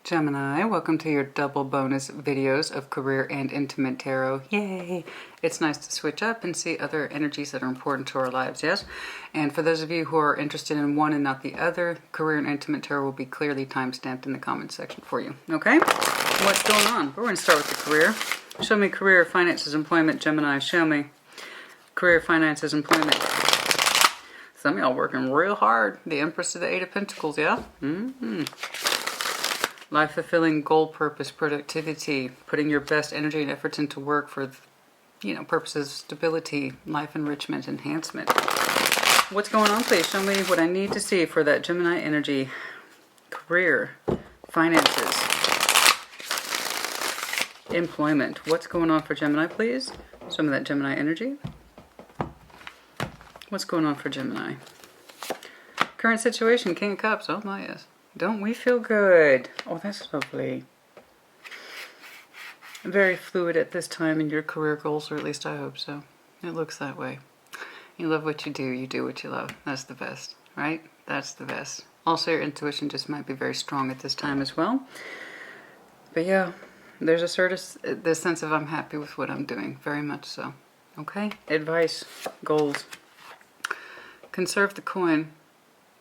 Gemini, welcome to your double bonus videos of career and intimate tarot. Yay! It's nice to switch up and see other energies that are important to our lives, yes? And for those of you who are interested in one and not the other, career and intimate tarot will be clearly time-stamped in the comment section for you, okay? What's going on? We're going to start with the career. Show me career, finances, employment, Gemini. Show me career, finances, employment. Some of y'all working real hard. The Empress of the Eight of Pentacles, yeah? Life fulfilling, goal purpose, productivity, putting your best energy and efforts into work for, purposes of stability, life enrichment, enhancement. What's going on, please? Show me what I need to see for that Gemini energy. Career, finances, employment. What's going on for Gemini, please? Show me that Gemini energy. What's going on for Gemini? Current situation, King of Cups. Oh my, yes. Don't we feel good? Oh, that's lovely. Very fluid at this time in your career goals, or at least I hope so. It looks that way. You love what you do what you love. That's the best, right? That's the best. Also, your intuition just might be very strong at this time as well. But yeah, there's this sense of I'm happy with what I'm doing. Very much so. Okay? Advice, goals. Conserve the coin.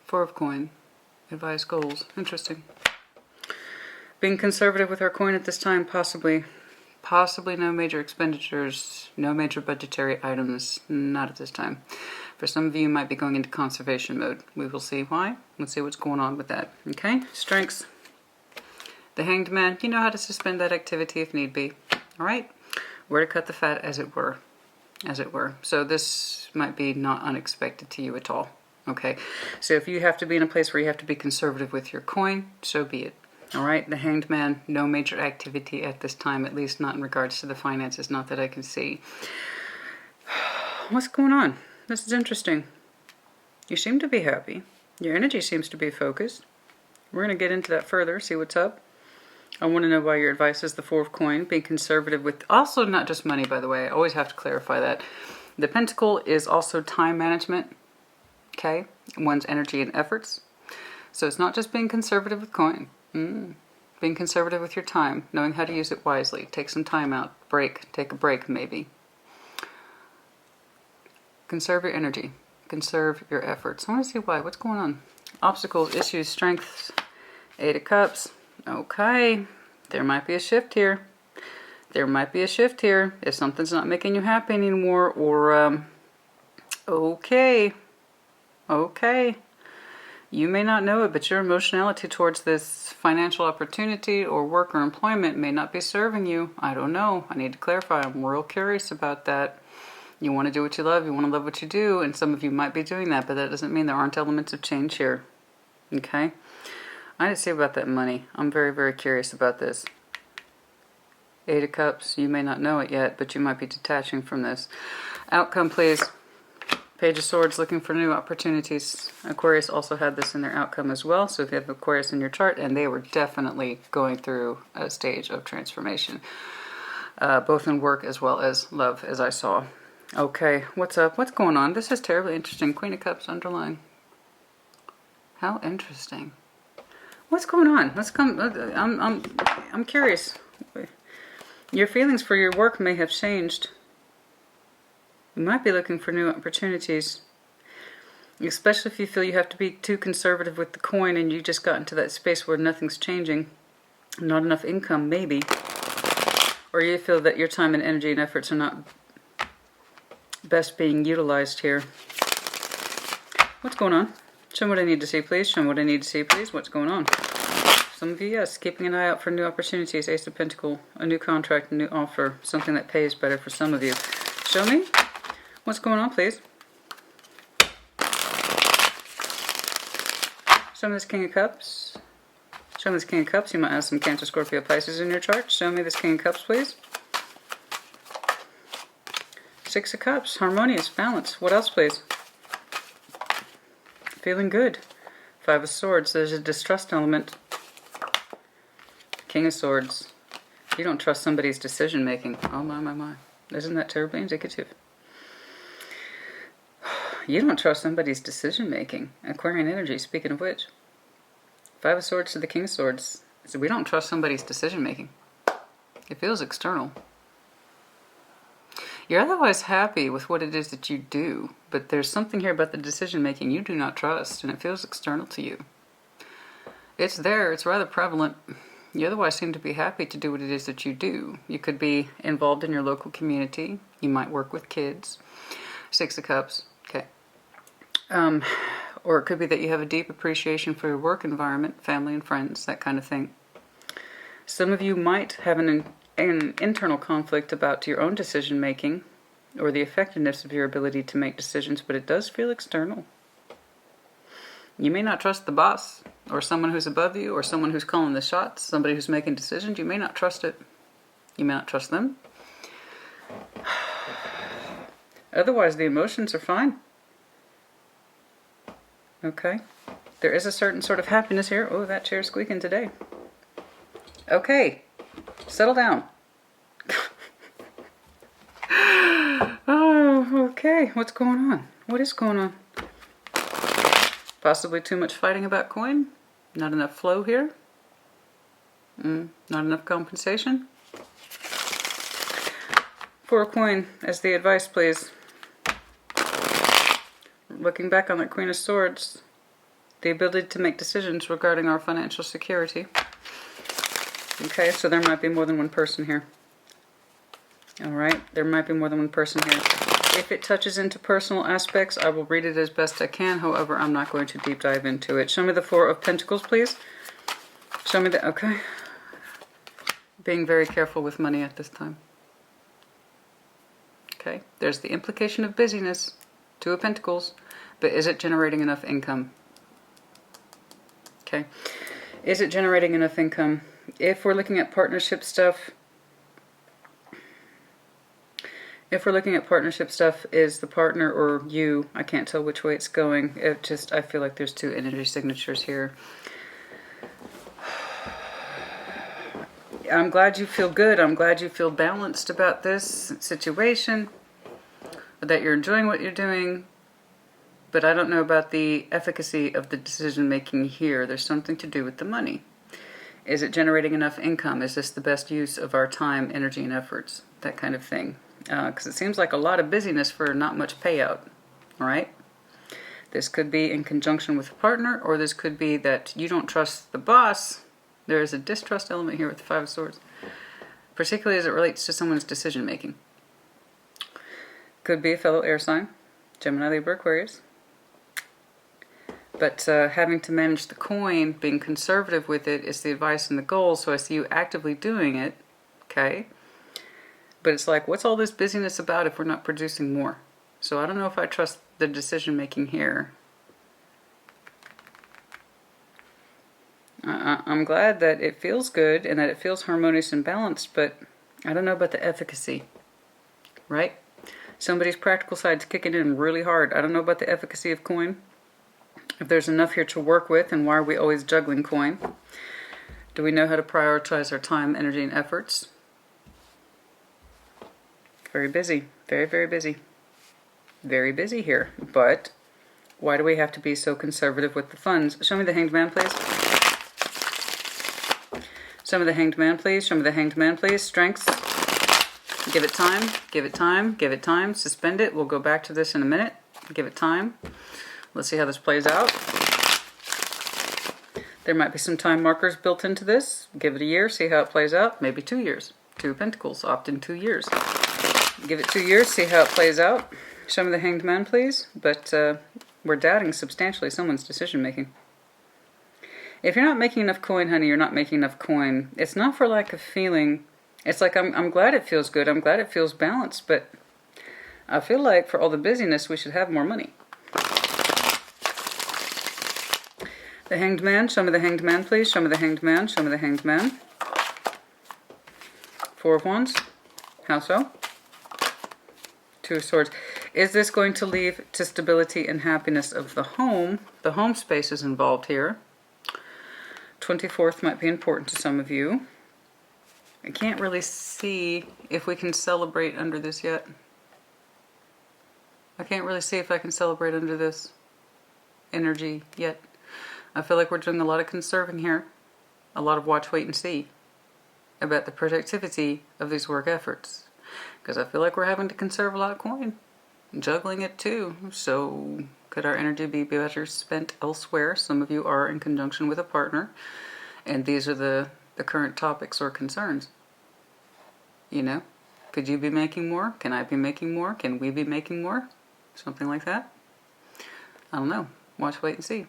Four of coin. Advice, goals. Interesting. Being conservative with our coin at this time, possibly no major expenditures, no major budgetary items, not at this time. For some of you, you might be going into conservation mode. We will see why. Let's see what's going on with that. Okay? Strengths. The Hanged Man. You know how to suspend that activity if need be. Alright? Where to cut the fat, as it were. As it were. So this might be not unexpected to you at all. Okay, so if you have to be in a place where you have to be conservative with your coin, so be it. All right, the Hanged Man, no major activity at this time, at least not in regards to the finances, not that I can see. What's going on? This is interesting. You seem to be happy. Your energy seems to be focused. We're going to get into that further, see what's up. I want to know why your advice is the Four of Coin, being conservative with, also not just money, by the way. I always have to clarify that. The Pentacle is also time management. Okay, one's energy and efforts. So it's not just being conservative with coin. Being conservative with your time, knowing how to use it wisely. Take some time out, take a break maybe. Conserve your energy, conserve your efforts. I want to see why. What's going on? Obstacles, issues, strengths. Eight of Cups. Okay, there might be a shift here. There might be a shift here. If something's not making you happy anymore, or okay, you may not know it, but your emotionality towards this financial opportunity or work or employment may not be serving you. I don't know. I need to clarify. I'm real curious about that. You want to do what you love. You want to love what you do. And some of you might be doing that, but that doesn't mean there aren't elements of change here. Okay? I need to say about that money. I'm very, very curious about this. Eight of Cups. You may not know it yet, but you might be detaching from this. Outcome, please. Page of Swords, looking for new opportunities. Aquarius also had this in their outcome as well. So if you have Aquarius in your chart, and they were definitely going through a stage of transformation, both in work as well as love, as I saw. Okay, what's up? What's going on? This is terribly interesting. Queen of Cups underlying. How interesting. What's going on? Let's come. I'm curious. Your feelings for your work may have changed. You might be looking for new opportunities, especially if you feel you have to be too conservative with the coin and you just got into that space where nothing's changing, not enough income maybe, or you feel that your time and energy and efforts are not best being utilized here. What's going on? Show me what I need to see, please. Show me what I need to see, please. What's going on? Some of you, yes, keeping an eye out for new opportunities. Ace of Pentacles, a new contract, a new offer, something that pays better for some of you. Show me. What's going on, please? Show me this King of Cups. Show me this King of Cups. You might have some Cancer, Scorpio, Pisces in your chart. Show me this King of Cups, please. Six of Cups. Harmonious, balance. What else, please? Feeling good. Five of Swords. There's a distrust element. King of Swords. You don't trust somebody's decision making. Oh my. Isn't that terribly indicative? You don't trust somebody's decision making. Aquarian energy, speaking of which. Five of Swords to the King of Swords. So we don't trust somebody's decision making. It feels external. You're otherwise happy with what it is that you do, but there's something here about the decision making you do not trust, and it feels external to you. It's there, it's rather prevalent. You otherwise seem to be happy to do what it is that you do. You could be involved in your local community. You might work with kids. Six of Cups. Okay. Or it could be that you have a deep appreciation for your work environment, family and friends, that kind of thing. Some of you might have an internal conflict about your own decision making or the effectiveness of your ability to make decisions, but it does feel external. You may not trust the boss or someone who's above you or someone who's calling the shots, somebody who's making decisions. You may not trust it. You may not trust them. Otherwise, the emotions are fine. Okay. There is a certain sort of happiness here. Oh, that chair's squeaking today. Okay. Settle down. Oh, okay. What's going on? What is going on? Possibly too much fighting about coin? Not enough flow here? Not enough compensation? For a coin as the advice, please. Looking back on that Queen of Swords, the ability to make decisions regarding our financial security. Okay, so there might be more than one person here. Alright, there might be more than one person here. If it touches into personal aspects, I will read it as best I can. However, I'm not going to deep dive into it. Show me the Four of Pentacles, please. Show me the... Okay. Being very careful with money at this time. Okay, there's the implication of busyness. Two of Pentacles. But is it generating enough income? Okay. Is it generating enough income? If we're looking at partnership stuff... If we're looking at partnership stuff, is the partner or you, I can't tell which way it's going. I feel like there's two energy signatures here. I'm glad you feel good. I'm glad you feel balanced about this situation. That you're enjoying what you're doing. But I don't know about the efficacy of the decision making here. There's something to do with the money. Is it generating enough income? Is this the best use of our time, energy, and efforts? That kind of thing. Because it seems like a lot of busyness for not much payout. Alright? This could be in conjunction with a partner, or this could be that you don't trust the boss. There is a distrust element here with the Five of Swords. Particularly as it relates to someone's decision making. Could be a fellow air sign. Gemini, Libra, Aquarius. But having to manage the coin, being conservative with it, is the advice and the goal. So I see you actively doing it. Okay? But it's like, what's all this busyness about if we're not producing more? So I don't know if I trust the decision making here. I'm glad that it feels good and that it feels harmonious and balanced, but I don't know about the efficacy. Right? Somebody's practical side's kicking in really hard. I don't know about the efficacy of coin. If there's enough here to work with, and why are we always juggling coin? Do we know how to prioritize our time, energy, and efforts? Very busy. Very, very busy. Very busy here. But why do we have to be so conservative with the funds? Show me the Hanged Man, please. Show me the Hanged Man, please. Show me the Hanged Man, please. Strengths. Give it time. Give it time. Give it time. Suspend it. We'll go back to this in a minute. Give it time. Let's see how this plays out. There might be some time markers built into this. Give it a year. See how it plays out. Maybe 2 years. Two of Pentacles. Opt in 2 years. Give it 2 years, see how it plays out. Show me the Hanged Man, please. But we're doubting substantially someone's decision making. If you're not making enough coin, honey, you're not making enough coin. It's not for lack of feeling. It's like, I'm glad it feels good. I'm glad it feels balanced. But I feel like for all the busyness, we should have more money. The Hanged Man. Show me the Hanged Man, please. Show me the Hanged Man. Show me the Hanged Man. Four of Wands. How so? Two of Swords. Is this going to lead to stability and happiness of the home? The home space is involved here. 24th might be important to some of you. I can't really see if we can celebrate under this yet. I can't really see if I can celebrate under this energy yet. I feel like we're doing a lot of conserving here. a lot of watch, wait, and see about the productivity of these work efforts. Because I feel like we're having to conserve a lot of coin. Juggling it too. So could our energy be better spent elsewhere? Some of you are in conjunction with a partner. And these are the current topics or concerns. You know? Could you be making more? Can I be making more? Can we be making more? Something like that. I don't know. Watch, wait, and see.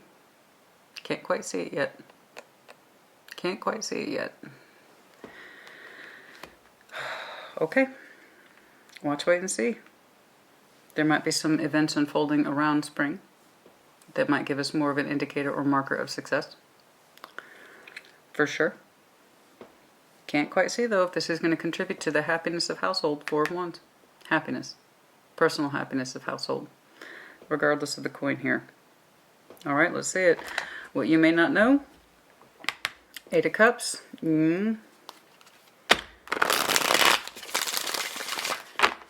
Can't quite see it yet. Can't quite see it yet. Okay. Watch, wait, and see. There might be some events unfolding around spring that might give us more of an indicator or marker of success. For sure. Can't quite see, though, if this is going to contribute to the happiness of household. 4 of Wands. Happiness. Personal happiness of household. Regardless of the coin here. Alright, let's see it. What you may not know. 8 of Cups. You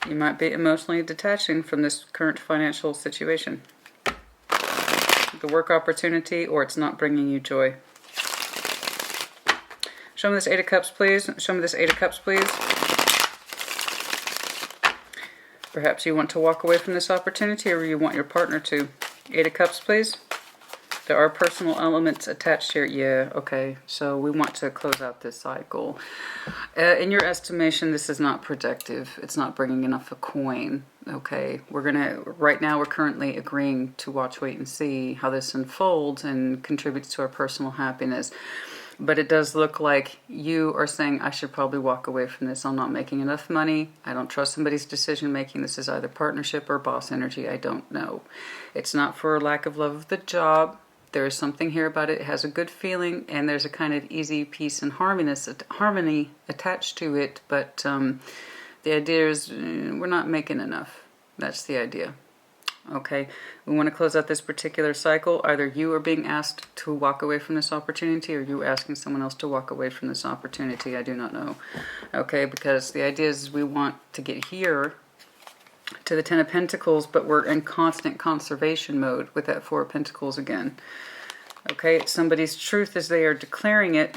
might be emotionally detaching from this current financial situation. The work opportunity, or it's not bringing you joy. Show me this 8 of Cups, please. Show me this 8 of Cups, please. Perhaps you want to walk away from this opportunity, or you want your partner to. 8 of Cups, please. There are personal elements attached here. Yeah, okay. So we want to close out this cycle. In your estimation, this is not productive. It's not bringing enough a coin. Okay. Right now we're currently agreeing to watch, wait, and see how this unfolds and contributes to our personal happiness. But it does look like you are saying, I should probably walk away from this. I'm not making enough money. I don't trust somebody's decision making. This is either partnership or boss energy. I don't know. It's not for lack of love of the job. There is something here about it. It has a good feeling, and there's a kind of easy peace and harmony attached to it. But the idea is we're not making enough. That's the idea. Okay, we want to close out this particular cycle. Either you are being asked to walk away from this opportunity, or you asking someone else to walk away from this opportunity. I do not know. Okay, because the idea is we want to get here to the 10 of Pentacles, but we're in constant conservation mode with that 4 of Pentacles again. Okay, it's somebody's truth as they are declaring it,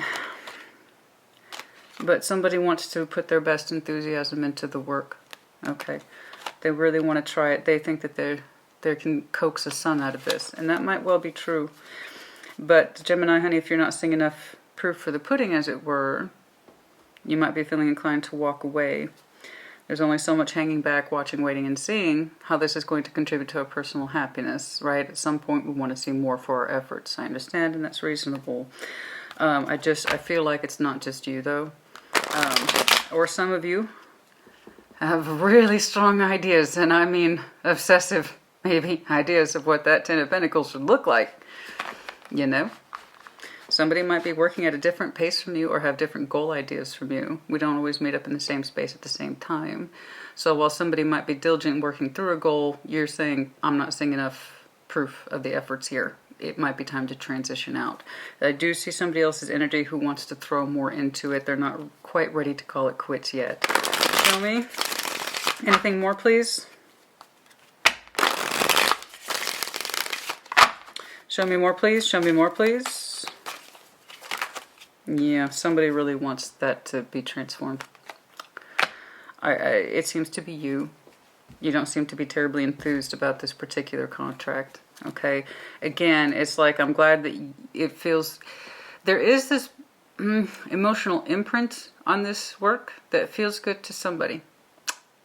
but somebody wants to put their best enthusiasm into the work. Okay, they really want to try it. They think that they can coax a sun out of this, and that might well be true. But Gemini, honey, if you're not seeing enough proof for the pudding, as it were, you might be feeling inclined to walk away. There's only so much hanging back, watching, waiting, and seeing how this is going to contribute to our personal happiness, right? At some point, we want to see more for our efforts. I understand, and that's reasonable. I feel like it's not just you, though. Or some of you have really strong ideas, and I mean obsessive, maybe, ideas of what that 10 of Pentacles should look like. You know? Somebody might be working at a different pace from you or have different goal ideas from you. We don't always meet up in the same space at the same time. So while somebody might be diligent working through a goal, you're saying, I'm not seeing enough proof of the efforts here. It might be time to transition out. I do see somebody else's energy who wants to throw more into it. They're not quite ready to call it quits yet. Show me. Anything more, please? Show me more, please. Show me more, please. Yeah, somebody really wants that to be transformed. It seems to be you. You don't seem to be terribly enthused about this particular contract. Okay? Again, it's like I'm glad that it feels... There is this emotional imprint on this work that feels good to somebody.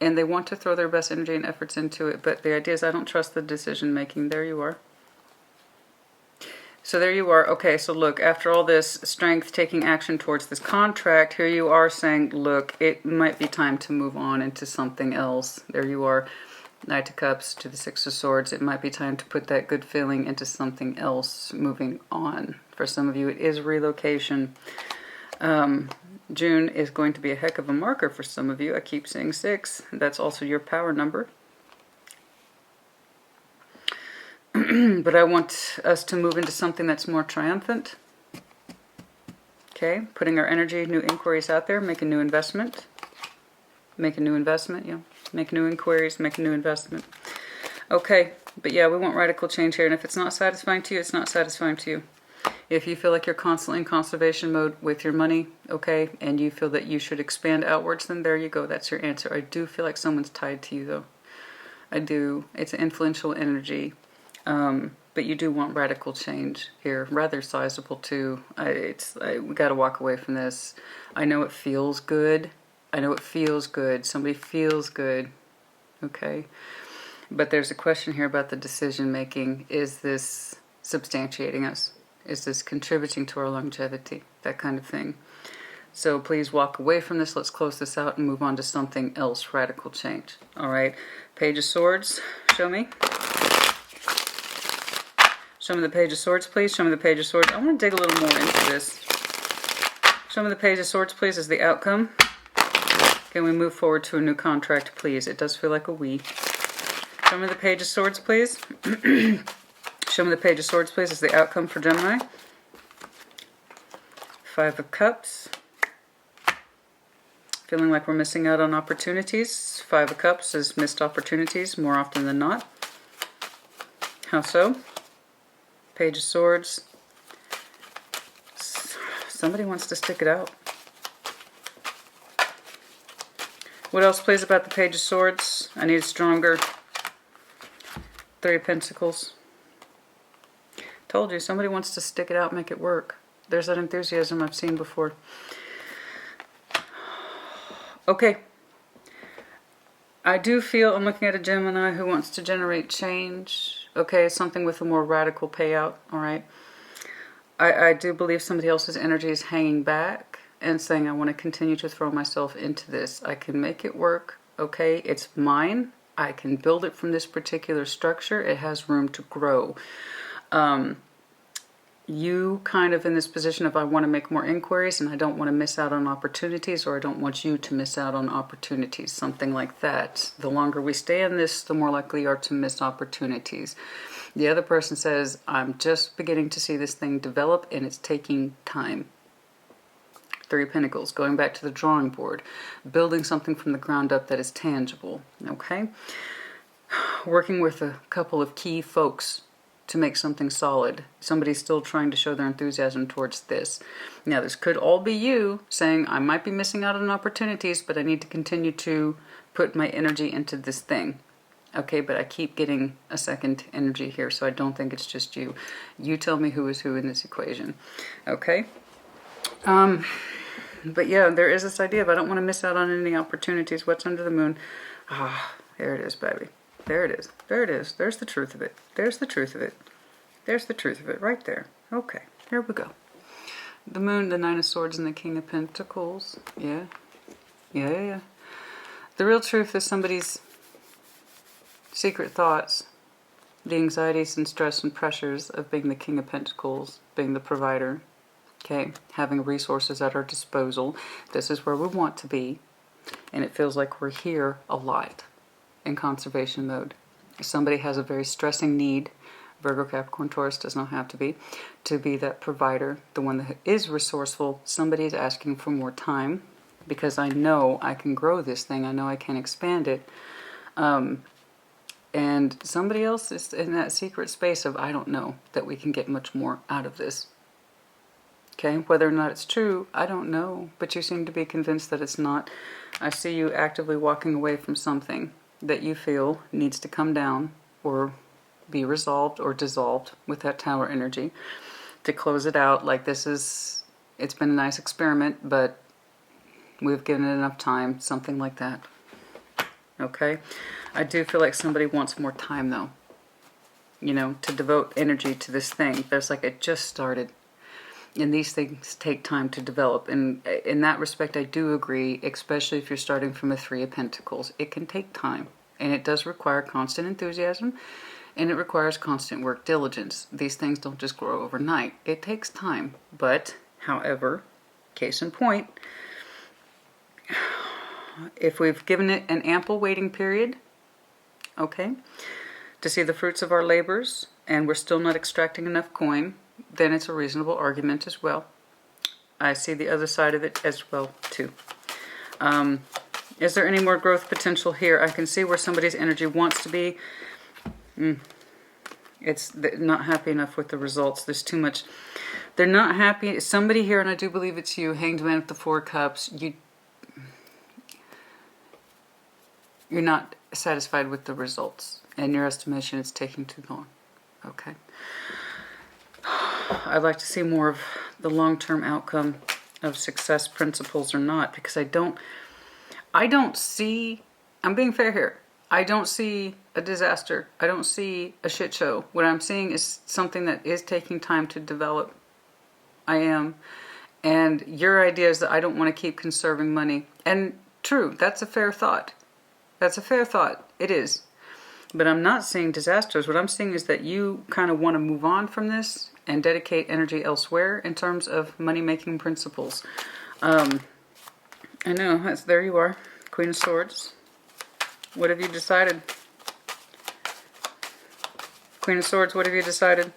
And they want to throw their best energy and efforts into it. But the idea is I don't trust the decision making. There you are. So there you are. Okay, so look, after all this strength taking action towards this contract, here you are saying, look, it might be time to move on into something else. There you are, Knight of Cups to the Six of Swords. It might be time to put that good feeling into something else, moving on. For some of you, it is relocation. June is going to be a heck of a marker for some of you. I keep saying 6. That's also your power number. But I want us to move into something that's more triumphant. Okay, putting our energy, new inquiries out there, make a new investment. Make a new investment, yeah. Make new inquiries, make a new investment. Okay, but yeah, we want radical change here, and if it's not satisfying to you, it's not satisfying to you. If you feel like you're constantly in conservation mode with your money, okay, and you feel that you should expand outwards, then there you go. That's your answer. I do feel like someone's tied to you, though. I do. It's an influential energy. But you do want radical change here. Rather sizable, too. We got to walk away from this. I know it feels good. I know it feels good. Somebody feels good. Okay? But there's a question here about the decision making. Is this substantiating us? Is this contributing to our longevity? That kind of thing. So please walk away from this. Let's close this out and move on to something else. Radical change. All right. Page of Swords. Show me. Show me the Page of Swords, please. Show me the Page of Swords. I want to dig a little more into this. Show me the Page of Swords, please, as the outcome. Can we move forward to a new contract, please? It does feel like a we. Show me the Page of Swords, please. Show me the Page of Swords, please, as the outcome for Gemini. Five of Cups. Feeling like we're missing out on opportunities. Five of Cups is missed opportunities more often than not. How so? Page of Swords. Somebody wants to stick it out. What else, please, about the Page of Swords? I need stronger. Three of Pentacles. Told you, somebody wants to stick it out, make it work. There's that enthusiasm I've seen before. Okay. I do feel, I'm looking at a Gemini who wants to generate change. Okay, something with a more radical payout, all right? I do believe somebody else's energy is hanging back and saying, I want to continue to throw myself into this. I can make it work, okay? It's mine. I can build it from this particular structure. It has room to grow. You kind of in this position of I want to make more inquiries and I don't want to miss out on opportunities, or I don't want you to miss out on opportunities, something like that. The longer we stay in this, the more likely you are to miss opportunities. The other person says, I'm just beginning to see this thing develop and it's taking time. Three of Pentacles, going back to the drawing board, building something from the ground up that is tangible, okay? Working with a couple of key folks to make something solid. Somebody's still trying to show their enthusiasm towards this. Now, this could all be you saying, I might be missing out on opportunities, but I need to continue to put my energy into this thing. Okay, but I keep getting a second energy here, so I don't think it's just you. You tell me who is who in this equation. Okay? But yeah, there is this idea of I don't want to miss out on any opportunities. What's under the moon? Ah, there it is, baby. There it is. There it is. There's the truth of it. There's the truth of it. There's the truth of it right there. Okay, here we go. The moon, the Nine of Swords, and the King of Pentacles. Yeah. Yeah. The real truth is somebody's secret thoughts, the anxieties and stress and pressures of being the King of Pentacles, being the provider, okay, having resources at our disposal. This is where we want to be, and it feels like we're here a lot in conservation mode. Somebody has a very stressing need, Virgo, Capricorn, Taurus does not have to be that provider, the one that is resourceful. Somebody is asking for more time because I know I can grow this thing. I know I can expand it. And somebody else is in that secret space of, I don't know, that we can get much more out of this. Okay, whether or not it's true, I don't know. But you seem to be convinced that it's not. I see you actively walking away from something that you feel needs to come down or be resolved or dissolved with that Tower energy to close it out. Like it's been a nice experiment, but we've given it enough time, something like that. Okay? I do feel like somebody wants more time, though, you know, to devote energy to this thing. There's like, it just started. And these things take time to develop. And in that respect, I do agree, especially if you're starting from a Three of Pentacles. It can take time. And it does require constant enthusiasm. And it requires constant work diligence. These things don't just grow overnight. It takes time. But, however, case in point, if we've given it an ample waiting period, okay, to see the fruits of our labors, and we're still not extracting enough coin, then it's a reasonable argument as well. I see the other side of it as well, too. Is there any more growth potential here? I can see where somebody's energy wants to be. It's not happy enough with the results. There's too much They're not happy. Somebody here, and I do believe it's you, Hanged Man with the Four Cups. You're not satisfied with the results. In your estimation, it's taking too long. Okay. I'd like to see more of the long-term outcome of success principles or not, because I don't see, I'm being fair here, I don't see a disaster. I don't see a shit show. What I'm seeing is something that is taking time to develop. I am. And your idea is that I don't want to keep conserving money. And true, that's a fair thought. That's a fair thought. It is. But I'm not seeing disasters. What I'm seeing is that you kind of want to move on from this and dedicate energy elsewhere in terms of money-making principles. I know, there you are. Queen of Swords. What have you decided? Queen of Swords, what have you decided?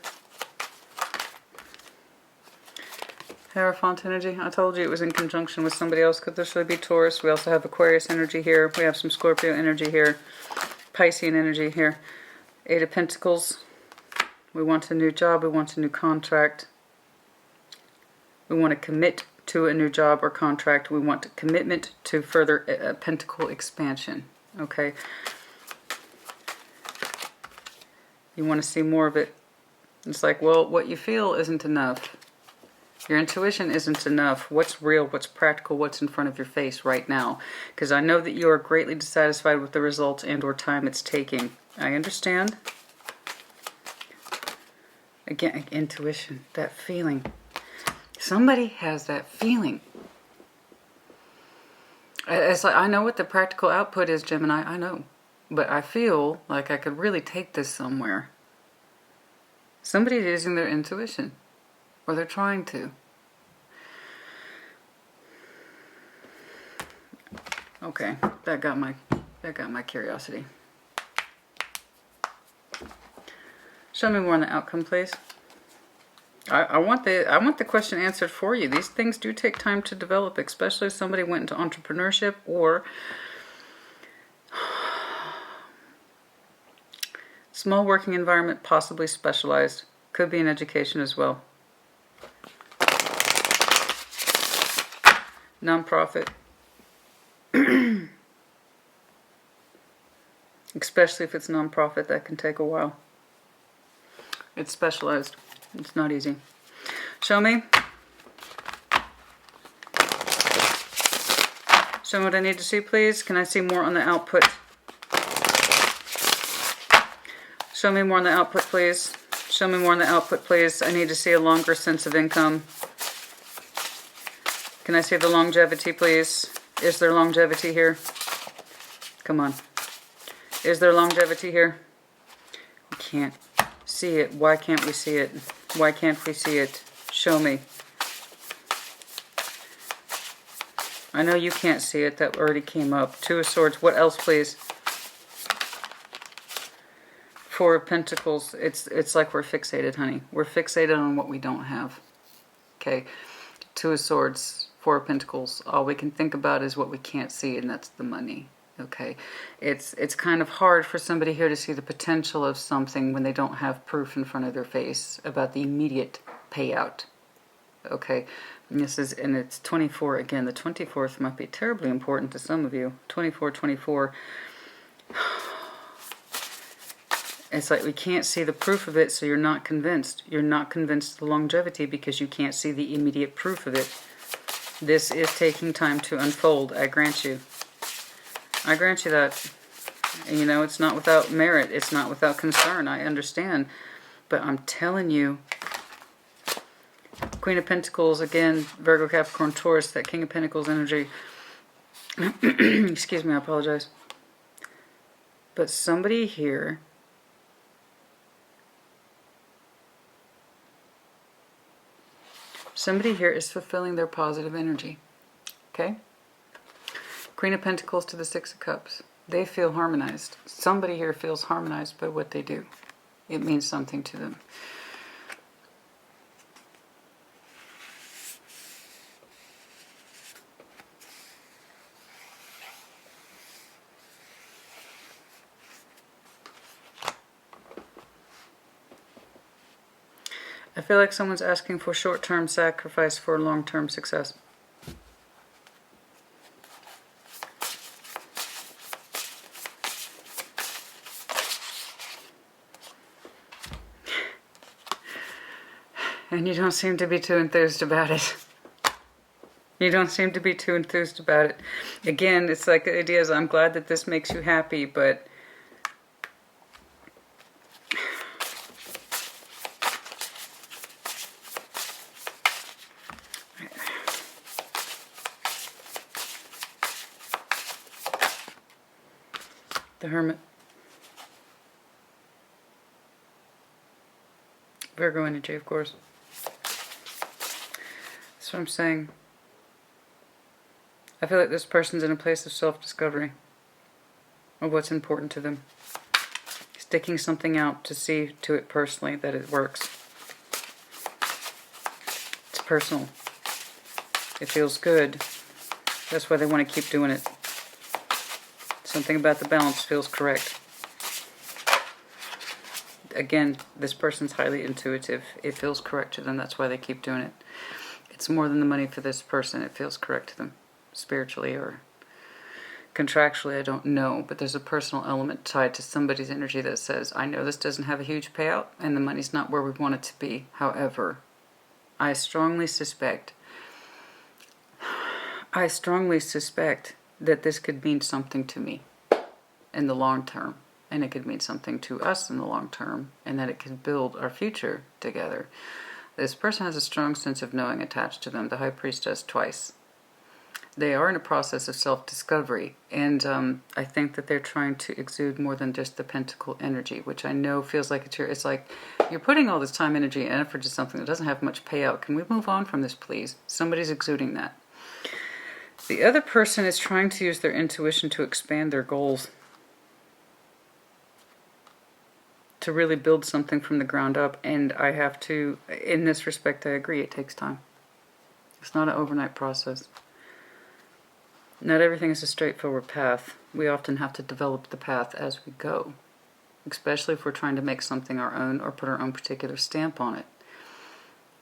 Hierophant energy. I told you it was in conjunction with somebody else. Could this really be Taurus? We also have Aquarius energy here. We have some Scorpio energy here. Piscean energy here. Eight of Pentacles. We want a new job. We want a new contract. We want to commit to a new job or contract. We want commitment to further pentacle expansion. Okay. You want to see more of it. It's like, well, what you feel isn't enough. Your intuition isn't enough. What's real, what's practical, what's in front of your face right now? Because I know that you are greatly dissatisfied with the results and or time it's taking. I understand. Again, intuition, that feeling. Somebody has that feeling. It's like, I know what the practical output is, Gemini, I know. But I feel like I could really take this somewhere. Somebody's using their intuition. Or they're trying to. Okay, that got my curiosity. Show me more on the outcome, please. I want the question answered for you. These things do take time to develop, especially if somebody went into entrepreneurship or small working environment, possibly specialized. Could be in education as well. Non-profit. Especially if it's non-profit, that can take a while. It's specialized. It's not easy. Show me. Show me what I need to see, please. Can I see more on the output? Show me more on the output, please. Show me more on the output, please. I need to see a longer sense of income. Can I see the longevity, please? Is there longevity here? Come on. Is there longevity here? We can't see it. Why can't we see it? Why can't we see it? Show me. I know you can't see it. That already came up. Two of Swords. What else, please? Four of Pentacles. It's like we're fixated, honey. We're fixated on what we don't have. Okay. Two of Swords. Four of Pentacles. All we can think about is what we can't see, and that's the money. Okay. It's kind of hard for somebody here to see the potential of something when they don't have proof in front of their face about the immediate payout. Okay. And it's 24 again. The 24th might be terribly important to some of you. 24. It's like we can't see the proof of it, so you're not convinced. You're not convinced of the longevity because you can't see the immediate proof of it. This is taking time to unfold, I grant you. I grant you that. You know, it's not without merit. It's not without concern. I understand. But I'm telling you, Queen of Pentacles, again, Virgo, Capricorn, Taurus, that King of Pentacles energy. Excuse me, I apologize. But somebody here is fulfilling their positive energy. Okay? Queen of Pentacles to the Six of Cups. They feel harmonized. Somebody here feels harmonized by what they do. It means something to them. I feel like someone's asking for short-term sacrifice for long-term success. And you don't seem to be too enthused about it. You don't seem to be too enthused about it. Again, it's like the idea is, I'm glad that this makes you happy, but the Hermit. Virgo energy, of course. That's what I'm saying. I feel like this person's in a place of self-discovery of what's important to them. Sticking something out to see to it personally that it works. It's personal. It feels good. That's why they want to keep doing it. Something about the balance feels correct. Again, this person's highly intuitive. It feels correct to them. That's why they keep doing it. It's more than the money for this person. It feels correct to them. Spiritually or contractually, I don't know. But there's a personal element tied to somebody's energy that says, I know this doesn't have a huge payout and the money's not where we want it to be. However, I strongly suspect that this could mean something to me in the long term. And it could mean something to us in the long term, and that it could build our future together. This person has a strong sense of knowing attached to them. The High Priestess twice. They are in a process of self-discovery, and I think that they're trying to exude more than just the Pentacle energy, which I know feels like it's like you're putting all this time, energy, and effort to something that doesn't have much payout. Can we move on from this, please? Somebody's exuding that. The other person is trying to use their intuition to expand their goals. To really build something from the ground up, and I have to, in this respect, I agree, it takes time. It's not an overnight process. Not everything is a straightforward path. We often have to develop the path as we go, especially if we're trying to make something our own or put our own particular stamp on it.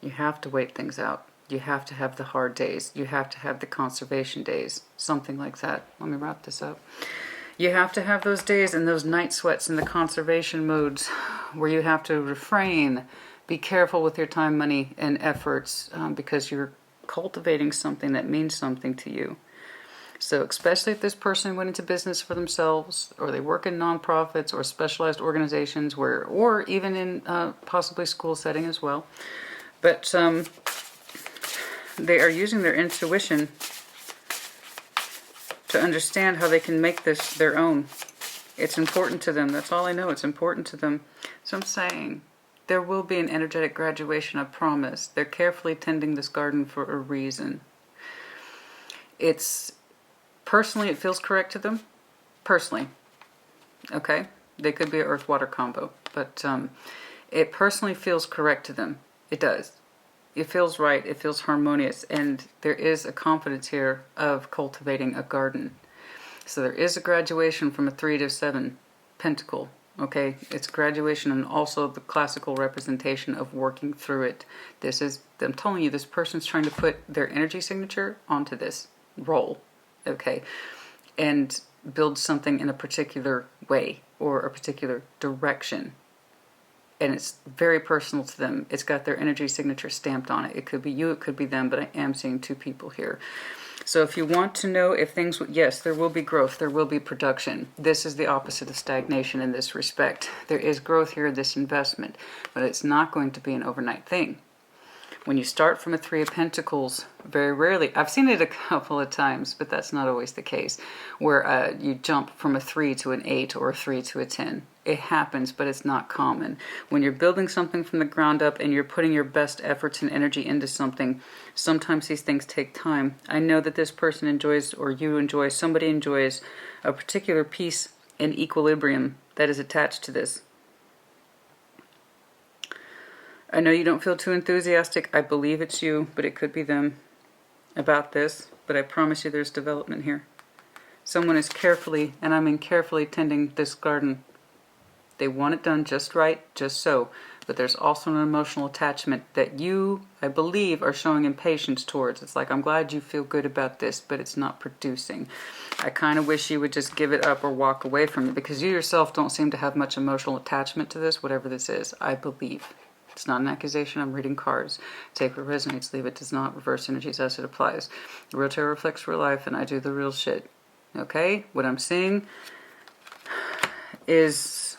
You have to wait things out. You have to have the hard days. You have to have the conservation days, something like that. Let me wrap this up. You have to have those days and those night sweats and the conservation modes where you have to refrain, be careful with your time, money, and efforts because you're cultivating something that means something to you. So especially if this person went into business for themselves, or they work in nonprofits or specialized organizations, or even in possibly school setting as well. But they are using their intuition to understand how they can make this their own. It's important to them. That's all I know. It's important to them. So I'm saying there will be an energetic graduation, I promise. They're carefully tending this garden for a reason. It's personally, it feels correct to them. Personally. Okay? They could be an earth-water combo. But it personally feels correct to them. It does. It feels right, it feels harmonious, and there is a confidence here of cultivating a garden. So there is a graduation from a 3 to 7 pentacle, okay? It's graduation and also the classical representation of working through it. This is, I'm telling you, this person's trying to put their energy signature onto this role, okay? And build something in a particular way or a particular direction. And it's very personal to them. It's got their energy signature stamped on it. It could be you, it could be them, but I am seeing 2 people here. So if you want to know if things, yes, there will be growth, there will be production. This is the opposite of stagnation in this respect. There is growth here, this investment, but it's not going to be an overnight thing. When you start from a 3 of Pentacles, very rarely, I've seen it a couple of times, but that's not always the case, where you jump from a 3 to an 8 or a 3 to a 10. It happens, but it's not common. When you're building something from the ground up and you're putting your best efforts and energy into something, sometimes these things take time. I know that this person enjoys, or you enjoy, somebody enjoys a particular peace and equilibrium that is attached to this. I know you don't feel too enthusiastic. I believe it's you, but it could be them about this. But I promise you there's development here. Someone is carefully, and I mean carefully, tending this garden. They want it done just right, just so. but there's also an emotional attachment that you, I believe, are showing impatience towards. It's like, I'm glad you feel good about this, but it's not producing. I kind of wish you would just give it up or walk away from it, because you yourself don't seem to have much emotional attachment to this, whatever this is, I believe. It's not an accusation, I'm reading cards. Take what resonates, leave it does not, reverse energies as it applies. The real tarot reflects real life, and I do the real shit. Okay? What I'm seeing is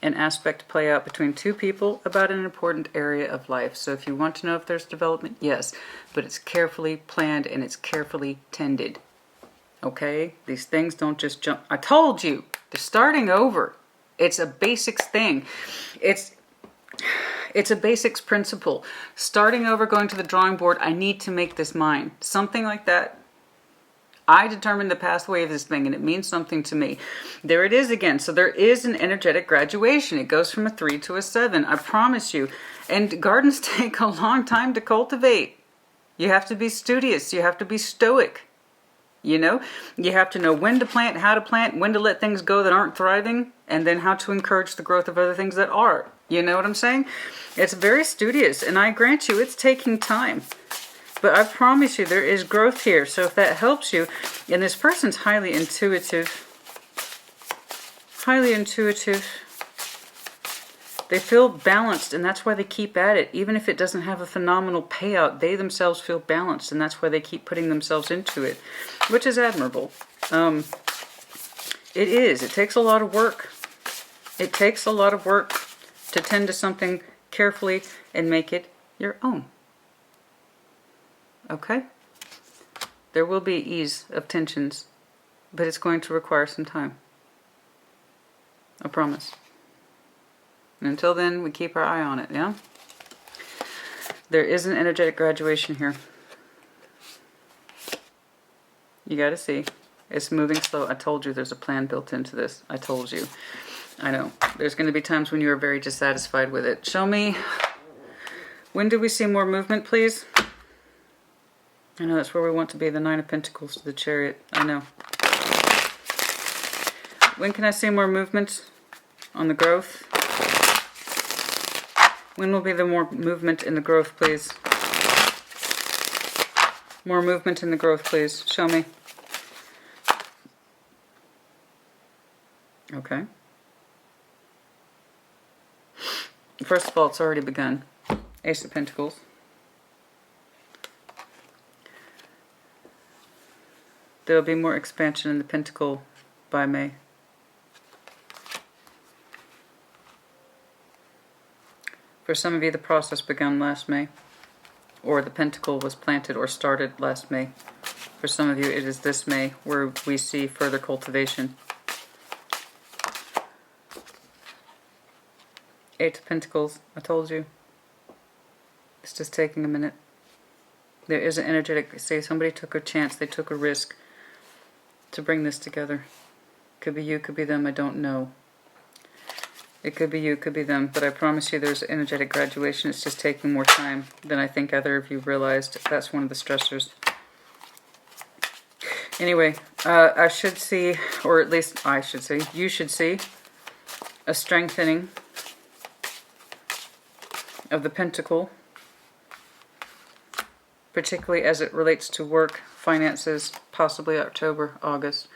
an aspect play out between two people about an important area of life. So if you want to know if there's development, yes, but it's carefully planned and it's carefully tended. Okay? These things don't just jump. I told you, they're starting over. It's a basics thing. It's a basics principle. Starting over, going to the drawing board, I need to make this mine. Something like that. I determined the pathway of this thing, and it means something to me. There it is again. So there is an energetic graduation. It goes from a 3 to a 7. I promise you. And gardens take a long time to cultivate. You have to be studious. You have to be stoic. You know, you have to know when to plant, how to plant, when to let things go that aren't thriving, and then how to encourage the growth of other things that are. You know what I'm saying? It's very studious, and I grant you it's taking time. But I promise you there is growth here. So if that helps you, and this person's highly intuitive, they feel balanced, and that's why they keep at it. Even if it doesn't have a phenomenal payout, they themselves feel balanced, and that's why they keep putting themselves into it, which is admirable. It is. It takes a lot of work. It takes a lot of work to tend to something carefully and make it your own. Okay? There will be ease of tensions, but it's going to require some time. I promise. And until then, we keep our eye on it, yeah? There is an energetic graduation here. You gotta see. It's moving slow. I told you there's a plan built into this. I told you. I know. There's going to be times when you are very dissatisfied with it. Show me. When do we see more movement, please? I know that's where we want to be. The 9 of Pentacles to the Chariot. I know. When can I see more movement on the growth? When will be the more movement in the growth, please? More movement in the growth, please. Show me. Okay. First of all, it's already begun. Ace of Pentacles. There will be more expansion in the Pentacle by May. For some of you, the process began last May, or the Pentacle was planted or started last May. For some of you, it is this May where we see further cultivation. 8 of Pentacles, I told you. It's just taking a minute. There is an energetic, say somebody took a chance, they took a risk to bring this together. Could be you, could be them, I don't know. It could be you, could be them, but I promise you there's energetic graduation. It's just taking more time than I think either of you realized. That's one of the stressors. Anyway, I should see, or at least I should see, you should see a strengthening of the Pentacle, particularly as it relates to work, finances, possibly October, August.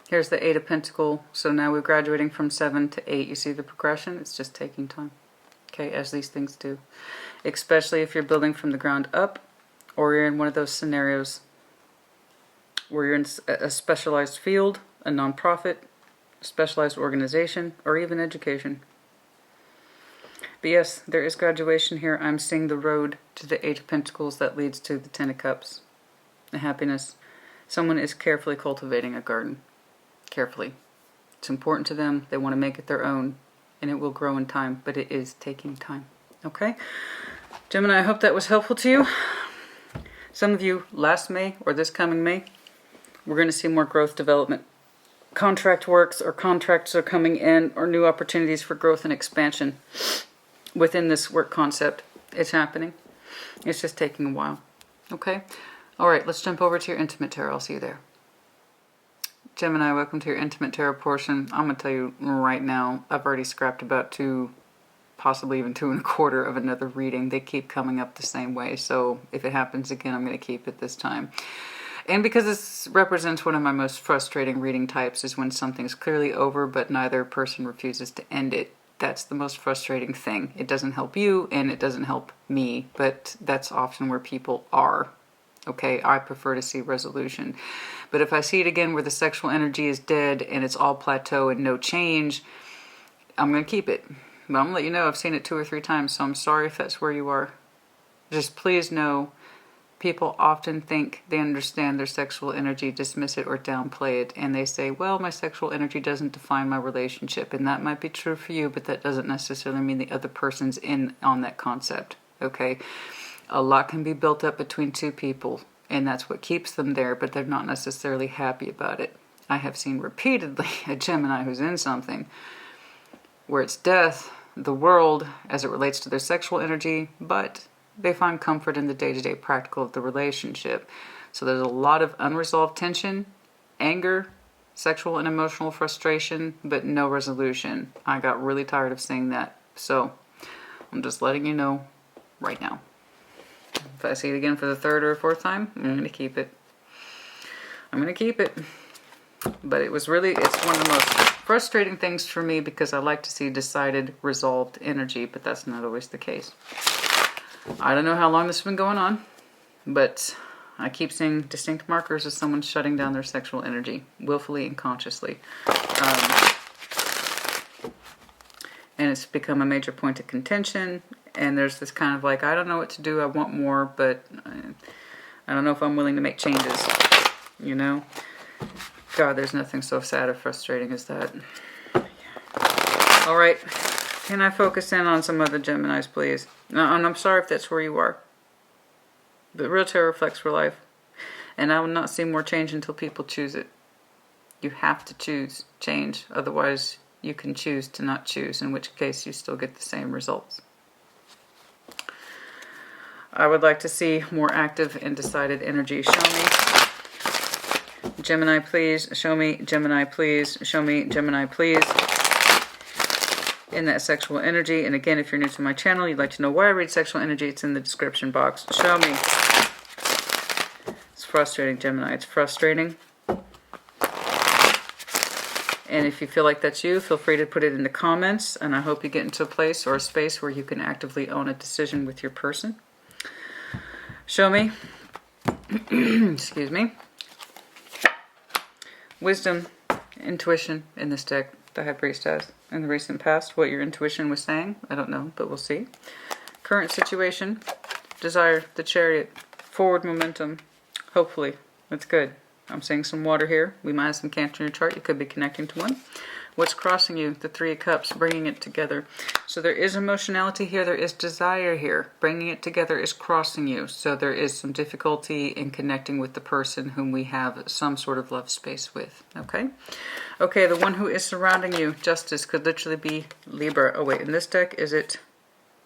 Here's the 8 of Pentacles, so now we're graduating from 7 to 8. You see the progression? It's just taking time, okay, as these things do. Especially if you're building from the ground up, or you're in one of those scenarios where you're in a specialized field, a nonprofit, a specialized organization, or even education. But yes, there is graduation here. I'm seeing the road to the 8 of Pentacles that leads to the 10 of Cups, the happiness. Someone is carefully cultivating a garden. Carefully. It's important to them. They want to make it their own, and it will grow in time, but it is taking time. Okay? Gemini, I hope that was helpful to you. Some of you, last May or this coming May, we're going to see more growth development. Contract works or contracts are coming in, or new opportunities for growth and expansion within this work concept. It's happening. It's just taking a while. Okay? All right, let's jump over to your intimate tarot. I'll see you there. Gemini, welcome to your intimate tarot portion. I'm going to tell you right now, I've already scrapped about 2 possibly even 2.25 of another reading. They keep coming up the same way. So if it happens again, I'm going to keep it this time. And because this represents one of my most frustrating reading types, is when something's clearly over, but neither person refuses to end it. That's the most frustrating thing. It doesn't help you, and it doesn't help me, but that's often where people are. Okay, I prefer to see resolution. But if I see it again where the sexual energy is dead, and it's all plateau and no change, I'm going to keep it. But I'm going to let you know I've seen it 2 or 3 times, so I'm sorry if that's where you are. Just please know, people often think they understand their sexual energy, dismiss it or downplay it, and they say, well, my sexual energy doesn't define my relationship, and that might be true for you, but that doesn't necessarily mean the other person's in on that concept, okay? A lot can be built up between 2 people, and that's what keeps them there, but they're not necessarily happy about it. I have seen repeatedly a Gemini who's in something where it's death, the world, as it relates to their sexual energy, but they find comfort in the day-to-day practical of the relationship. So there's a lot of unresolved tension, anger, sexual and emotional frustration, but no resolution. I got really tired of seeing that. So I'm just letting you know right now. If I see it again for the 3rd or 4th time, I'm going to keep it. I'm going to keep it. But it's one of the most frustrating things for me because I like to see decided, resolved energy, but that's not always the case. I don't know how long this has been going on, but I keep seeing distinct markers of someone shutting down their sexual energy, willfully and consciously. And it's become a major point of contention, and there's this kind of like, I don't know what to do, I want more, but I don't know if I'm willing to make changes, you know? God, there's nothing so sad or frustrating as that. All right. Can I focus in on some other Geminis, please? No, and I'm sorry if that's where you are. But real tarot reflects real life. And I will not see more change until people choose it. You have to choose change. Otherwise, you can choose to not choose, in which case you still get the same results. I would like to see more active and decided energy. Show me. Gemini, please. Show me. Gemini, please. Show me. Gemini, please. In that sexual energy. And again, if you're new to my channel, you'd like to know why I read sexual energy, it's in the description box. Show me. It's frustrating, Gemini. It's frustrating. And if you feel like that's you, feel free to put it in the comments. And I hope you get into a place or a space where you can actively own a decision with your person. Show me. Excuse me. Wisdom, intuition in this deck. The High Priestess. In the recent past, what your intuition was saying, I don't know, but we'll see. Current situation, desire, the Chariot, forward momentum, hopefully. That's good. I'm seeing some water here. We might have some Cancer in your chart. You could be connecting to one. What's crossing you? The 3 of Cups, bringing it together. So there is emotionality here. There is desire here. Bringing it together is crossing you. So there is some difficulty in connecting with the person whom we have some sort of love space with. Okay? Okay, the one who is surrounding you, Justice, could literally be Libra. Oh, wait, in this deck, is it?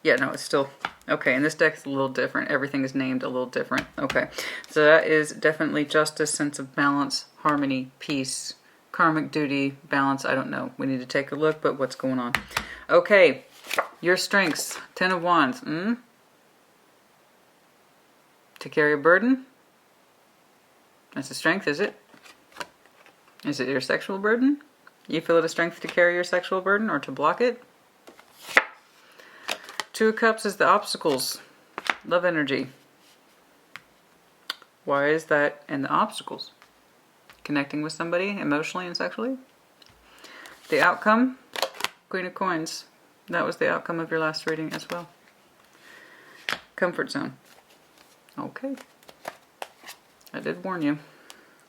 Yeah, no, it's still... Okay, in this deck, it's a little different. Everything is named a little different. Okay, so that is definitely justice, sense of balance, harmony, peace, karmic duty, balance. I don't know. We need to take a look, but what's going on? Okay, your strengths. 10 of Wands. To carry a burden? That's a strength, is it? Is it your sexual burden? You feel it a strength to carry your sexual burden or to block it? 2 of Cups is the obstacles. Love energy. Why is that in the obstacles? Connecting with somebody emotionally and sexually? The outcome? Queen of Coins. That was the outcome of your last reading as well. Comfort zone. Okay. I did warn you.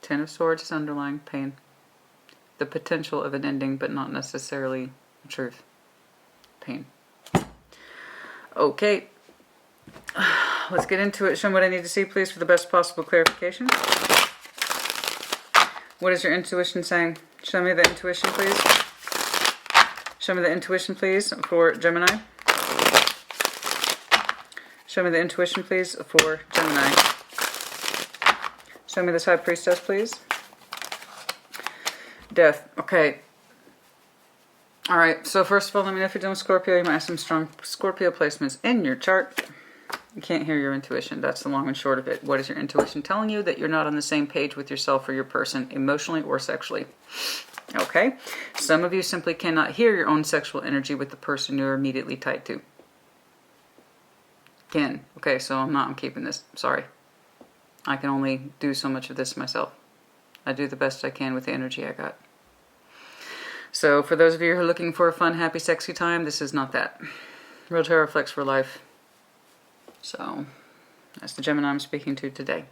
10 of Swords is underlying pain. The potential of an ending, but not necessarily the truth. Pain. Okay. Let's get into it. Show me what I need to see, please, for the best possible clarification. What is your intuition saying? Show me the intuition, please. Show me the intuition, please, for Gemini. Show me the intuition, please, for Gemini. Show me this High Priestess, please. Death. Okay. All right, so first of all, let me know if you're doing Scorpio. You might have some strong Scorpio placements in your chart. You can't hear your intuition. That's the long and short of it. What is your intuition telling you? That you're not on the same page with yourself or your person, emotionally or sexually. Okay? Some of you simply cannot hear your own sexual energy with the person you're immediately tied to. Can. Okay, so I'm keeping this. Sorry. I can only do so much of this myself. I do the best I can with the energy I got. So for those of you who are looking for a fun, happy, sexy time, this is not that. Real Tarot Flex for life. So that's the Gemini I'm speaking to today.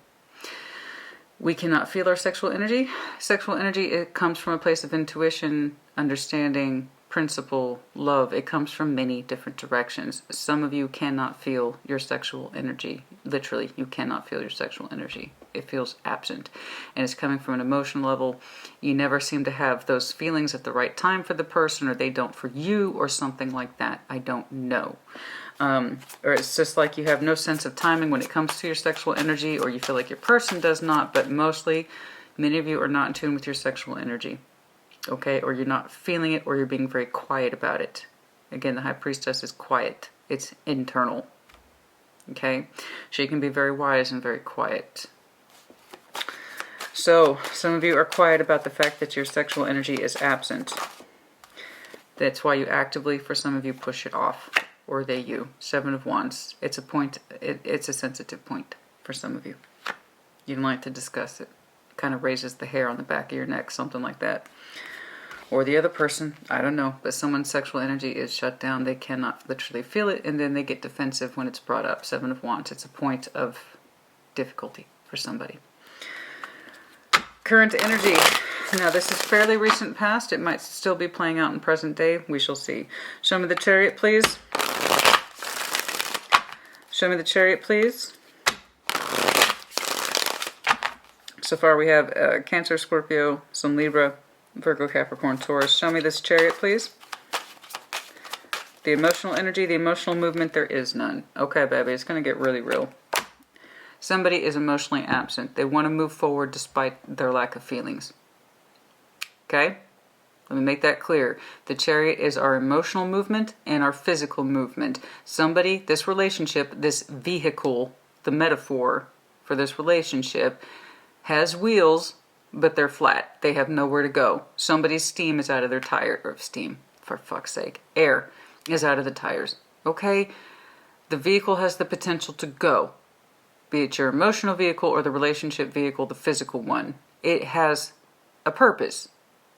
We cannot feel our sexual energy. Sexual energy, it comes from a place of intuition, understanding, principle, love. It comes from many different directions. Some of you cannot feel your sexual energy. Literally, you cannot feel your sexual energy. It feels absent. And it's coming from an emotional level. You never seem to have those feelings at the right time for the person, or they don't for you, or something like that. I don't know. Or it's just like you have no sense of timing when it comes to your sexual energy, or you feel like your person does not, but mostly, many of you are not in tune with your sexual energy. Okay, or you're not feeling it, or you're being very quiet about it. Again, the High Priestess is quiet. It's internal. Okay, she can be very wise and very quiet. So, some of you are quiet about the fact that your sexual energy is absent. That's why you actively, for some of you, push it off. Or they you. 7 of Wands. It's a point, it's a sensitive point for some of you. You don't like to discuss it. Kind of raises the hair on the back of your neck, something like that. Or the other person, I don't know, but someone's sexual energy is shut down. They cannot literally feel it, and then they get defensive when it's brought up. 7 of Wands. It's a point of difficulty for somebody. Current energy. Now, this is fairly recent past. It might still be playing out in present day. We shall see. Show me the Chariot, please. Show me the Chariot, please. So far we have Cancer, Scorpio, some Libra, Virgo, Capricorn, Taurus. Show me this Chariot, please. The emotional energy, the emotional movement, there is none. Okay, baby, it's going to get really real. Somebody is emotionally absent. They want to move forward despite their lack of feelings. Okay? Let me make that clear. The Chariot is our emotional movement and our physical movement. Somebody, this relationship, this vehicle, the metaphor for this relationship, has wheels, but they're flat. They have nowhere to go. Somebody's steam is out of their tire, or steam, for fuck's sake. Air is out of the tires. Okay? The vehicle has the potential to go. Be it your emotional vehicle or the relationship vehicle, the physical one. It has a purpose.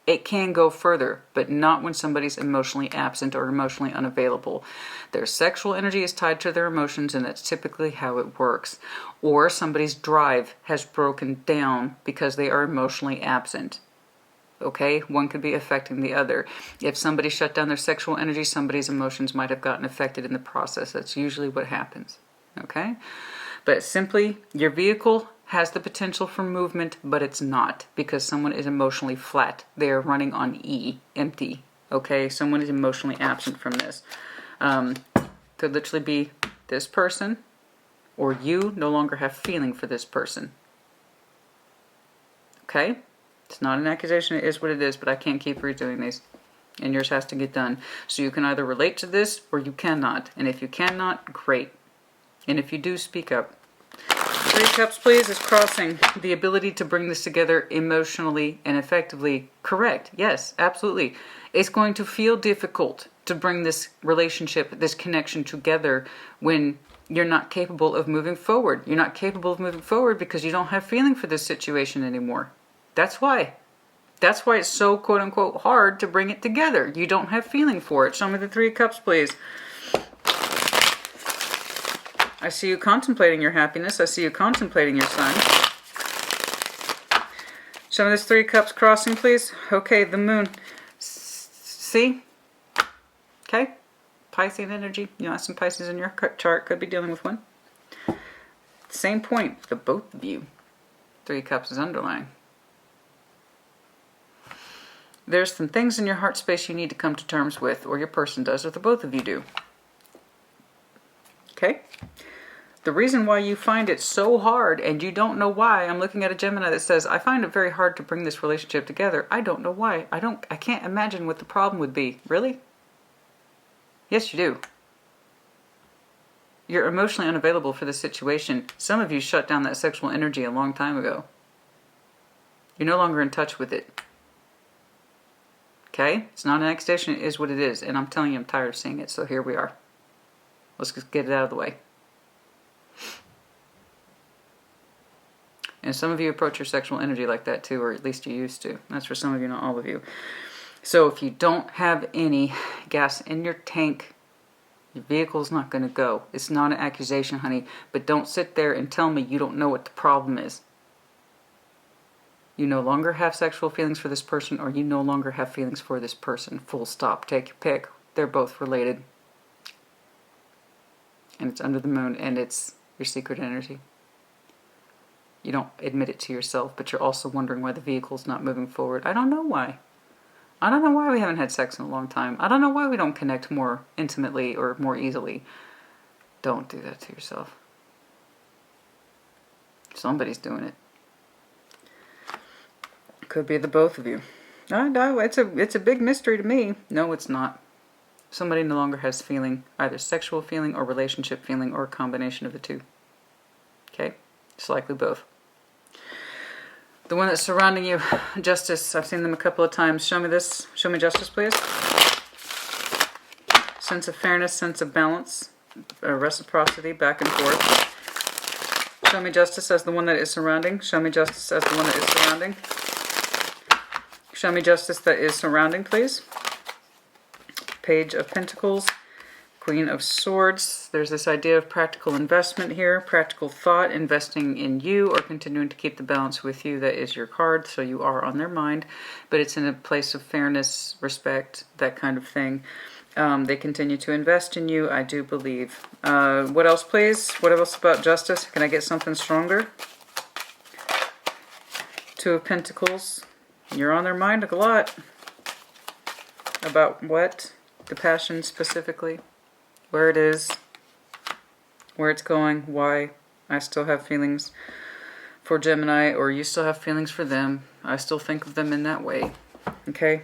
It can go further, but not when somebody's emotionally absent or emotionally unavailable. Their sexual energy is tied to their emotions, and that's typically how it works. Or somebody's drive has broken down because they are emotionally absent. Okay? One could be affecting the other. If somebody shut down their sexual energy, somebody's emotions might have gotten affected in the process. That's usually what happens. Okay? But simply, your vehicle has the potential for movement, but it's not, because someone is emotionally flat. They are running on E, empty. Okay, someone is emotionally absent from this. Could literally be this person, or you no longer have feeling for this person. Okay? It's not an accusation, it is what it is, but I can't keep redoing these. And yours has to get done. So you can either relate to this, or you cannot. And if you cannot, great. And if you do, speak up. 3 Cups, please, is crossing. The ability to bring this together emotionally and effectively. Correct. Yes, absolutely. It's going to feel difficult to bring this relationship, this connection together when you're not capable of moving forward. You're not capable of moving forward because you don't have feeling for this situation anymore. That's why. That's why it's so, quote unquote, hard to bring it together. You don't have feeling for it. Show me the 3 Cups, please. I see you contemplating your happiness. I see you contemplating your son. Show me this 3 Cups crossing, please. Okay, the moon. See? Okay. Piscean energy. You have some Pisces in your chart. Could be dealing with one. Same point for both of you. 3 Cups is underlying. There's some things in your heart space you need to come to terms with, or your person does, or the both of you do. Okay? The reason why you find it so hard and you don't know why, I'm looking at a Gemini that says, I find it very hard to bring this relationship together. I don't know why. I can't imagine what the problem would be. Really? Yes, you do. You're emotionally unavailable for this situation. Some of you shut down that sexual energy a long time ago. You're no longer in touch with it. Okay? It's not an accusation, it is what it is. And I'm telling you, I'm tired of seeing it, so here we are. Let's just get it out of the way. And some of you approach your sexual energy like that too, or at least you used to. That's for some of you, not all of you. So if you don't have any gas in your tank, your vehicle's not going to go. It's not an accusation, honey. But don't sit there and tell me you don't know what the problem is. You no longer have sexual feelings for this person, or you no longer have feelings for this person. Full stop. Take your pick. They're both related. And it's under the moon, and it's your secret energy. You don't admit it to yourself, but you're also wondering why the vehicle's not moving forward. I don't know why. I don't know why we haven't had sex in a long time. I don't know why we don't connect more intimately or more easily. Don't do that to yourself. Somebody's doing it. Could be the both of you. No, it's a big mystery to me. No, it's not. Somebody no longer has feeling, either sexual feeling or relationship feeling, or a combination of the two. Okay? It's likely both. The one that's surrounding you, justice. I've seen them a couple of times. Show me this. Show me justice, please. Sense of fairness, sense of balance, reciprocity, back and forth. Show me justice as the one that is surrounding. Show me justice as the one that is surrounding. Show me justice that is surrounding, please. Page of Pentacles. Queen of Swords. There's this idea of practical investment here, practical thought, investing in you or continuing to keep the balance with you. That is your card, so you are on their mind, but it's in a place of fairness, respect, that kind of thing. They continue to invest in you, I do believe. What else, please? What else about justice? Can I get something stronger? Two of Pentacles. You're on their mind a lot. About what? The passion specifically. Where it is, where it's going, why. I still have feelings for Gemini, or you still have feelings for them. I still think of them in that way. Okay?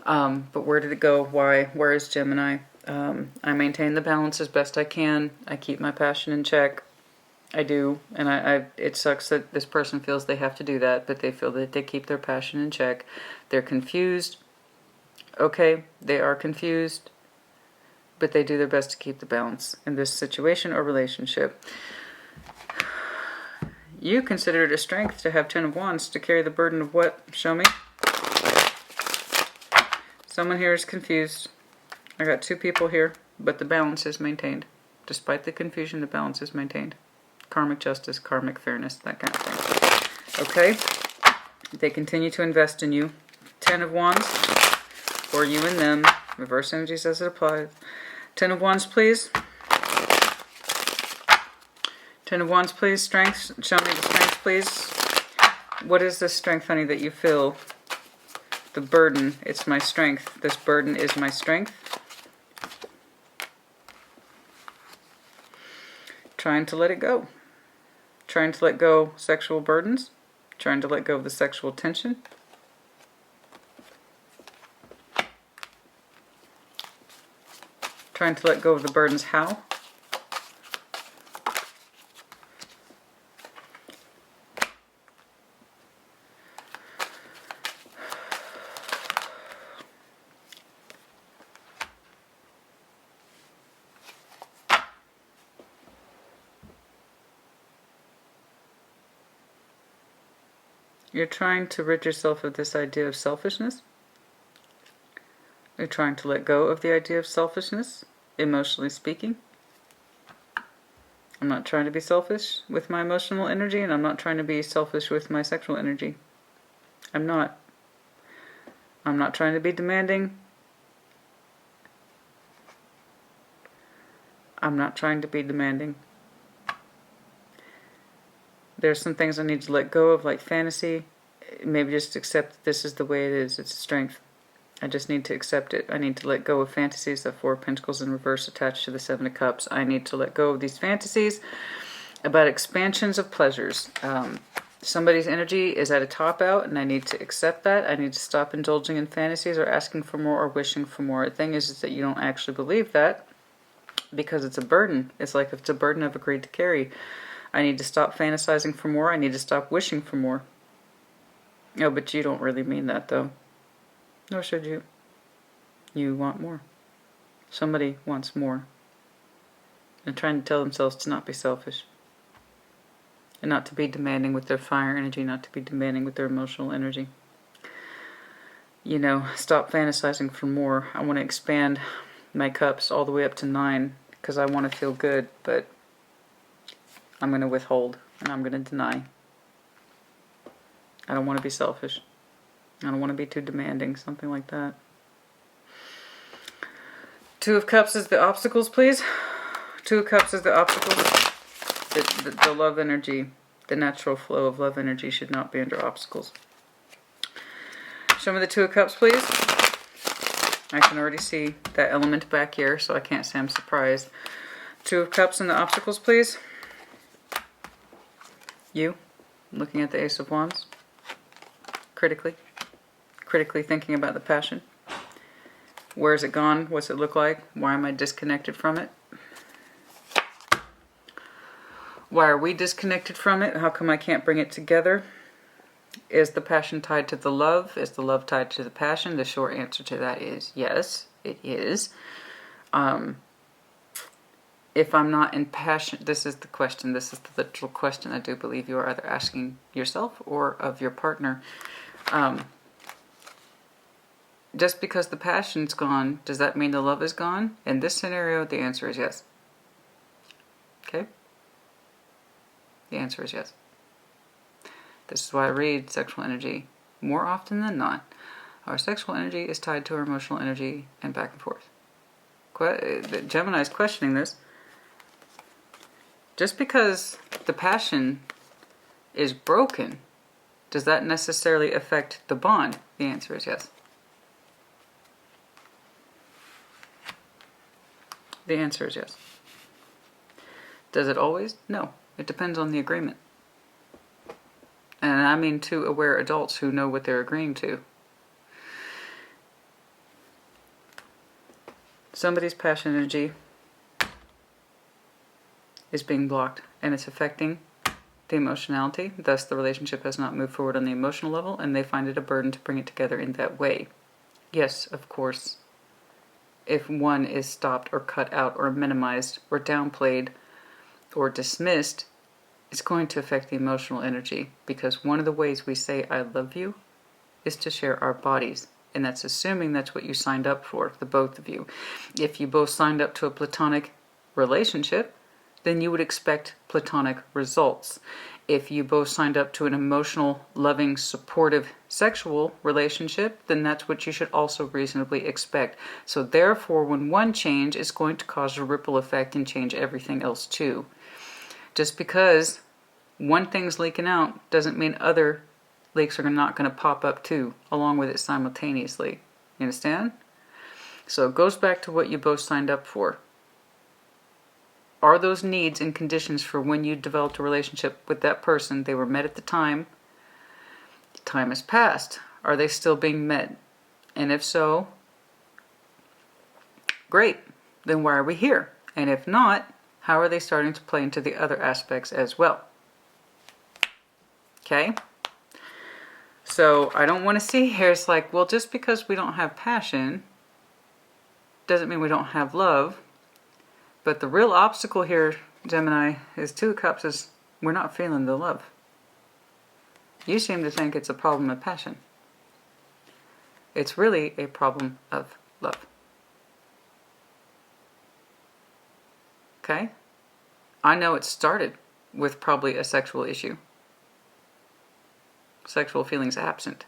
But where did it go? Why? Where is Gemini? I maintain the balance as best I can. I keep my passion in check. I do. And it sucks that this person feels they have to do that, but they feel that they keep their passion in check. They're confused. Okay, they are confused. But they do their best to keep the balance in this situation or relationship. You consider it a strength to have 10 of Wands, to carry the burden of what? Show me. Someone here is confused. I got two people here, but the balance is maintained. Despite the confusion, the balance is maintained. Karmic justice, karmic fairness, that kind of thing. Okay? They continue to invest in you. 10 of Wands, for you and them. Reverse energies as it applies. 10 of Wands, please. 10 of Wands, please. Strength. Show me the strength, please. What is this strength, honey, that you feel? The burden. It's my strength. This burden is my strength. Trying to let it go. Trying to let go sexual burdens. Trying to let go of the sexual tension. Trying to let go of the burdens. How? You're trying to rid yourself of this idea of selfishness. You're trying to let go of the idea of selfishness, emotionally speaking. I'm not trying to be selfish with my emotional energy, and I'm not trying to be selfish with my sexual energy. I'm not. I'm not trying to be demanding. I'm not trying to be demanding. There's some things I need to let go of, like fantasy. Maybe just accept that this is the way it is. It's a strength. I just need to accept it. I need to let go of fantasies. The Four of Pentacles in reverse attached to the Seven of Cups. I need to let go of these fantasies about expansions of pleasures. Somebody's energy is at a top out, and I need to accept that. I need to stop indulging in fantasies or asking for more or wishing for more. The thing is that you don't actually believe that because it's a burden. It's like if it's a burden I've agreed to carry. I need to stop fantasizing for more. I need to stop wishing for more. Oh, but you don't really mean that, though. Nor should you. You want more. Somebody wants more. And trying to tell themselves to not be selfish. And not to be demanding with their fire energy, not to be demanding with their emotional energy. You know, stop fantasizing for more. I want to expand my cups all the way up to 9 because I want to feel good, but I'm going to withhold and I'm going to deny. I don't want to be selfish. I don't want to be too demanding, something like that. Two of Cups is the obstacles, please. Two of Cups is the obstacles. The love energy, the natural flow of love energy should not be under obstacles. Show me the Two of Cups, please. I can already see that element back here, so I can't say I'm surprised. Two of Cups and the obstacles, please. You, looking at the Ace of Wands. Critically thinking about the passion. Where is it gone? What's it look like? Why am I disconnected from it? Why are we disconnected from it? How come I can't bring it together? Is the passion tied to the love? Is the love tied to the passion? The short answer to that is yes, it is. If I'm not in passion, this is the question. This is the literal question I do believe you are either asking yourself or of your partner. Just because the passion's gone, does that mean the love is gone? In this scenario, the answer is yes. Okay? The answer is yes. This is why I read sexual energy more often than not. Our sexual energy is tied to our emotional energy and back and forth. Gemini is questioning this. Just because the passion is broken, does that necessarily affect the bond? The answer is yes. The answer is yes. Does it always? No. It depends on the agreement. And I mean two aware adults who know what they're agreeing to. Somebody's passion energy is being blocked and it's affecting the emotionality. Thus, the relationship has not moved forward on the emotional level and they find it a burden to bring it together in that way. Yes, of course. If one is stopped or cut out or minimized or downplayed or dismissed, it's going to affect the emotional energy because one of the ways we say I love you is to share our bodies. And that's assuming that's what you signed up for, the both of you. If you both signed up to a platonic relationship, then you would expect platonic results. If you both signed up to an emotional, loving, supportive, sexual relationship, then that's what you should also reasonably expect. So therefore, when one change is going to cause a ripple effect and change everything else too. Just because one thing's leaking out doesn't mean other leaks are not going to pop up too, along with it simultaneously. You understand? So it goes back to what you both signed up for. Are those needs and conditions for when you developed a relationship with that person, they were met at the time? Time has passed. Are they still being met? And if so, great. Then why are we here? And if not, how are they starting to play into the other aspects as well? Okay? So I don't want to see here, it's like, well, just because we don't have passion doesn't mean we don't have love. But the real obstacle here, Gemini, is Two of Cups is we're not feeling the love. You seem to think it's a problem of passion. It's really a problem of love. Okay? I know it started with probably a sexual issue. Sexual feelings absent.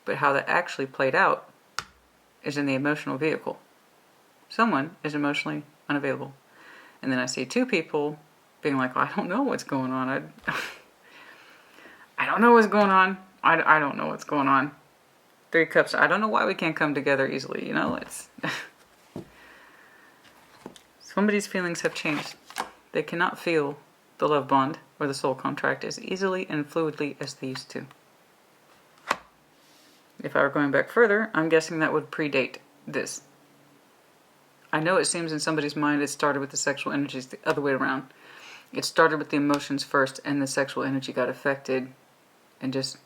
But how that actually played out is in the emotional vehicle. Someone is emotionally unavailable. And then I see two people being like, I don't know what's going on. I don't know what's going on. I don't know what's going on. Three of Cups. I don't know why we can't come together easily, you know? It's somebody's feelings have changed. They cannot feel the love bond or the soul contract as easily and fluidly as they used to. If I were going back further, I'm guessing that would predate this. I know it seems in somebody's mind it started with the sexual energies the other way around. It started with the emotions first, and the sexual energy got affected and just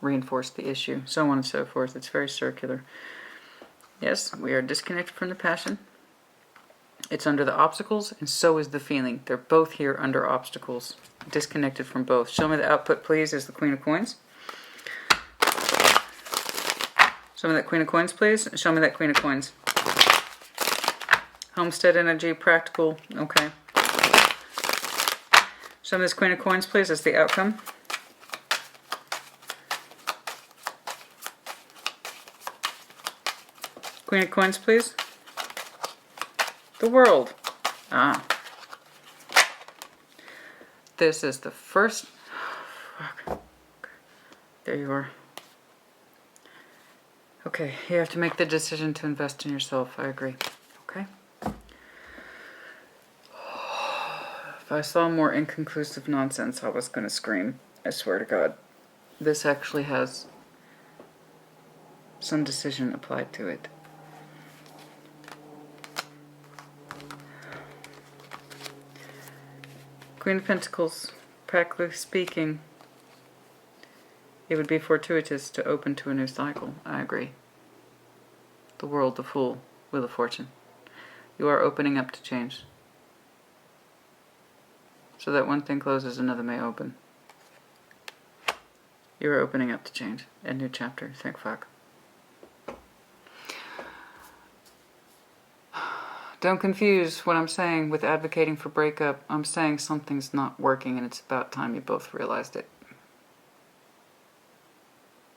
reinforced the issue, so on and so forth. It's very circular. Yes, we are disconnected from the passion. It's under the obstacles, and so is the feeling. They're both here under obstacles, disconnected from both. Show me the output, please, is the Queen of Coins. Show me that Queen of Coins, please. Show me that Queen of Coins. Homestead energy, practical, okay. Show me this Queen of Coins, please. That's the outcome. Queen of Coins, please. The World. Ah. This is the first... Fuck. There you are. Okay, you have to make the decision to invest in yourself. I agree. Okay? If I saw more inconclusive nonsense, I was going to scream. I swear to God. This actually has some decision applied to it. Queen of Pentacles, practically speaking, it would be fortuitous to open to a new cycle. I agree. The World, the Fool, Wheel of Fortune. You are opening up to change. So that one thing closes, another may open. You are opening up to change. A new chapter. Thank fuck. Don't confuse what I'm saying with advocating for breakup. I'm saying something's not working and it's about time you both realized it.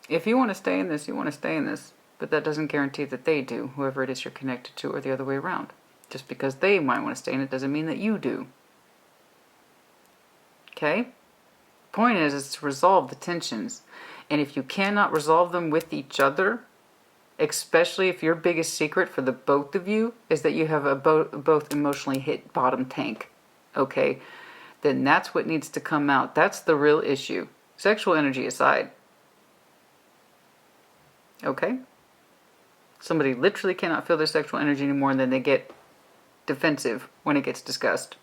If you want to stay in this, you want to stay in this. But that doesn't guarantee that they do, whoever it is you're connected to, or the other way around. Just because they might want to stay in it doesn't mean that you do. Okay? Point is to resolve the tensions. And if you cannot resolve them with each other, especially if your biggest secret for the both of you is that you have a both emotionally hit bottom tank, okay, then that's what needs to come out. That's the real issue. Sexual energy aside. Okay? Somebody literally cannot feel their sexual energy anymore, and then they get defensive when it gets discussed.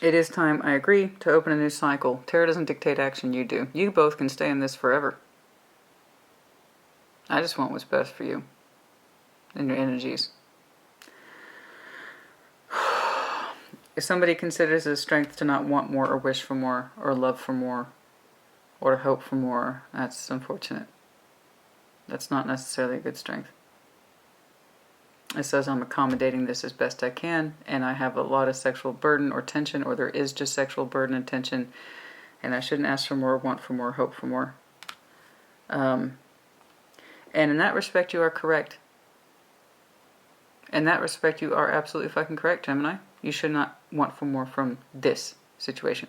It is time, I agree, to open a new cycle. Tarot doesn't dictate action, you do. You both can stay in this forever. I just want what's best for you and your energies. If somebody considers it a strength to not want more or wish for more or love for more or to hope for more, that's unfortunate. That's not necessarily a good strength. It says I'm accommodating this as best I can, and I have a lot of sexual burden or tension, or there is just sexual burden and tension, and I shouldn't ask for more, want for more, hope for more. And in that respect, you are correct. In that respect, you are absolutely fucking correct, Gemini. You should not want for more from this situation.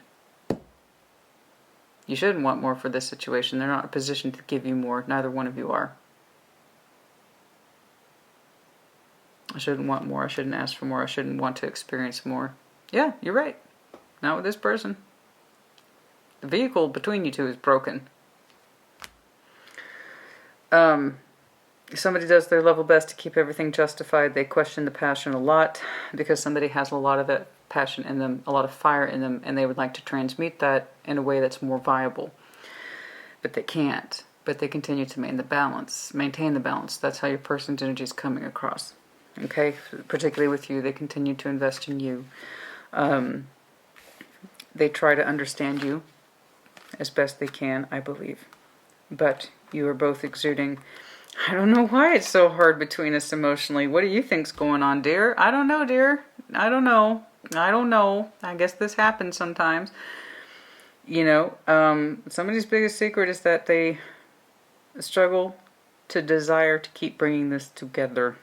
You shouldn't want more for this situation. They're not in a position to give you more. Neither one of you are. I shouldn't want more. I shouldn't ask for more. I shouldn't want to experience more. Yeah, you're right. Not with this person. The vehicle between you two is broken. Somebody does their level best to keep everything justified. They question the passion a lot because somebody has a lot of that passion in them, a lot of fire in them, and they would like to transmute that in a way that's more viable. But they can't. But they continue to maintain the balance. That's how your person's energy is coming across. Okay? Particularly with you, they continue to invest in you. They try to understand you as best they can, I believe. But you are both exuding... I don't know why it's so hard between us emotionally. What do you think's going on, dear? I don't know, dear. I don't know. I guess this happens sometimes. You know, somebody's biggest secret is that they struggle to desire to keep bringing this together.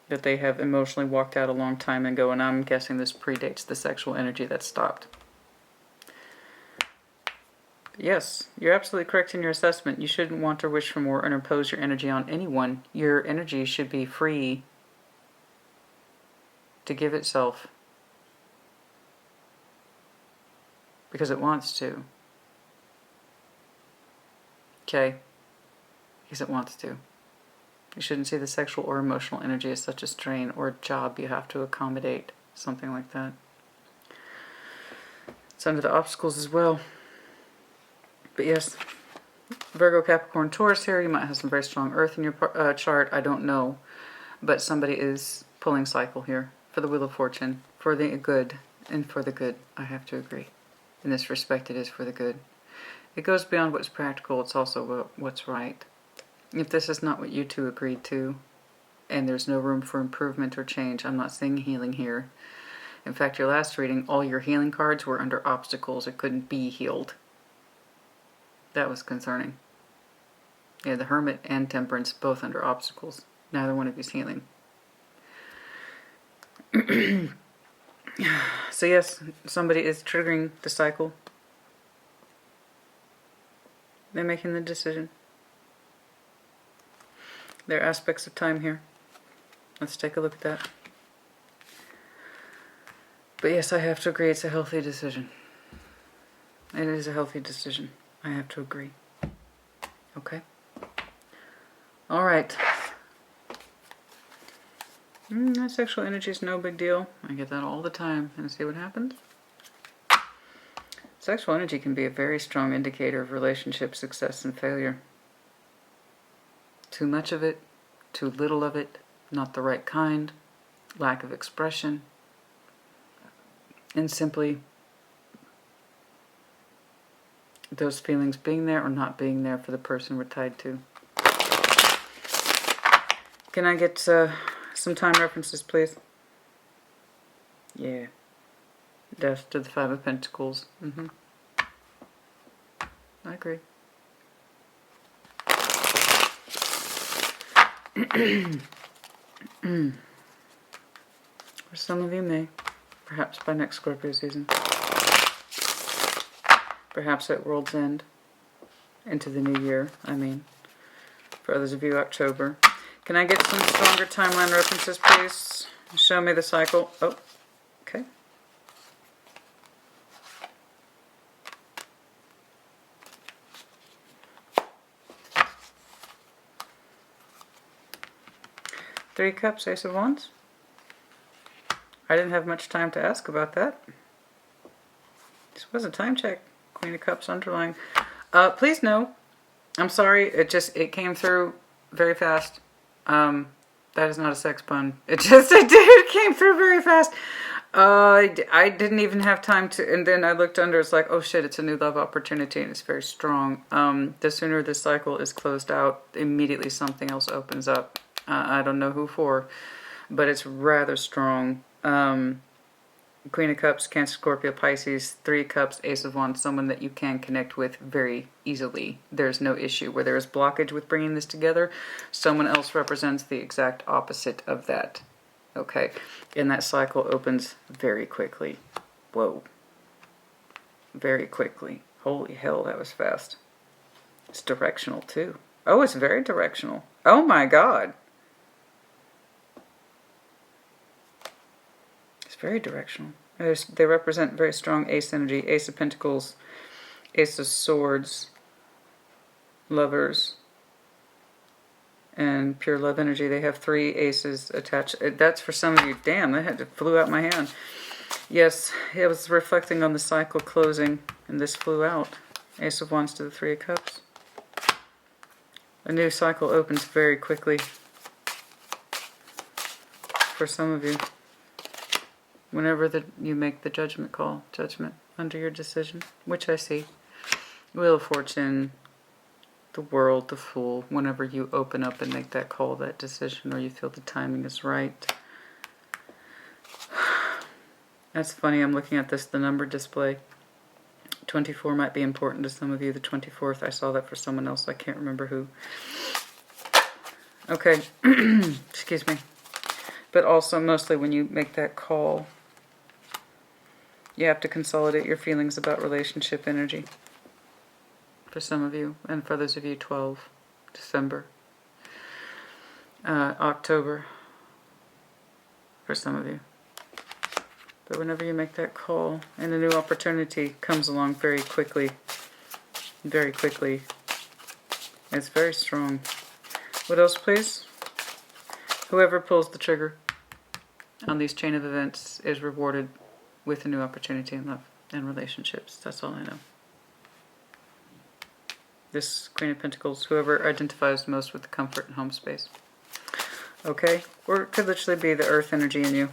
That they have emotionally walked out a long time ago, and I'm guessing this predates the sexual energy that stopped. Yes, you're absolutely correct in your assessment. You shouldn't want or wish for more and impose your energy on anyone. Your energy should be free to give itself because it wants to. Okay? Because it wants to. You shouldn't see the sexual or emotional energy as such a strain or a job you have to accommodate. Something like that. It's under the obstacles as well. But yes, Virgo, Capricorn, Taurus here. You might have some very strong earth in your chart. I don't know. But somebody is pulling cycle here for the Wheel of Fortune. For the good. And for the good, I have to agree. In this respect, it is for the good. It goes beyond what's practical. It's also what's right. If this is not what you two agreed to, and there's no room for improvement or change, I'm not seeing healing here. In fact, your last reading, all your healing cards were under obstacles. It couldn't be healed. That was concerning. Yeah, the Hermit and Temperance both under obstacles. Neither one of you's healing. So yes, somebody is triggering the cycle. They're making the decision. There are aspects of time here. Let's take a look at that. But yes, I have to agree it's a healthy decision. It is a healthy decision. I have to agree. Okay? Alright. That sexual energy is no big deal. I get that all the time. And see what happens? Sexual energy can be a very strong indicator of relationship success and failure. Too much of it, too little of it, not the right kind, lack of expression, and simply those feelings being there or not being there for the person we're tied to. Can I get some time references, please? Yeah. Death to the Five of Pentacles. I agree. For some of you may. Perhaps by next Scorpio season. Perhaps at World's End. Into the new year, I mean. For others of you, October. Can I get some stronger timeline references, please? Show me the cycle. Oh, okay. Three Cups, Ace of Wands. I didn't have much time to ask about that. This was a time check. Queen of Cups underlying. Please no. I'm sorry. It came through very fast. That is not a sex pun. It came through very fast. I didn't even have time to, and then I looked under, it's like, oh shit, it's a new love opportunity and it's very strong. The sooner this cycle is closed out, immediately something else opens up. I don't know who for, but it's rather strong. Queen of Cups, Cancer, Scorpio, Pisces, Three of Cups, Ace of Wands, someone that you can connect with very easily. There's no issue. Where there is blockage with bringing this together, someone else represents the exact opposite of that. Okay? And that cycle opens very quickly. Whoa. Very quickly. Holy hell, that was fast. It's directional too. Oh, it's very directional. Oh my God. Very directional. They represent very strong ace energy. Ace of Pentacles, Ace of Swords, Lovers, and pure love energy. They have three aces attached. That's for some of you. Damn, that flew out my hand. Yes, it was reflecting on the cycle closing, and this flew out. Ace of Wands to the Three of Cups. A new cycle opens very quickly for some of you. Whenever you make the judgment call, judgment under your decision, which I see. Wheel of Fortune, the World, the Fool, whenever you open up and make that call, that decision, or you feel the timing is right. That's funny, I'm looking at the number display. 24 might be important to some of you. The 24th, I saw that for someone else. I can't remember who. Okay, excuse me. But also, mostly when you make that call, you have to consolidate your feelings about relationship energy. for some of you, and for others of you, 12 December. October for some of you. But whenever you make that call and a new opportunity comes along very quickly, it's very strong. What else, please? Whoever pulls the trigger on these chain of events is rewarded with a new opportunity in love and relationships. That's all I know. This Queen of Pentacles, whoever identifies most with the comfort and home space. Okay? Or it could literally be the earth energy in you.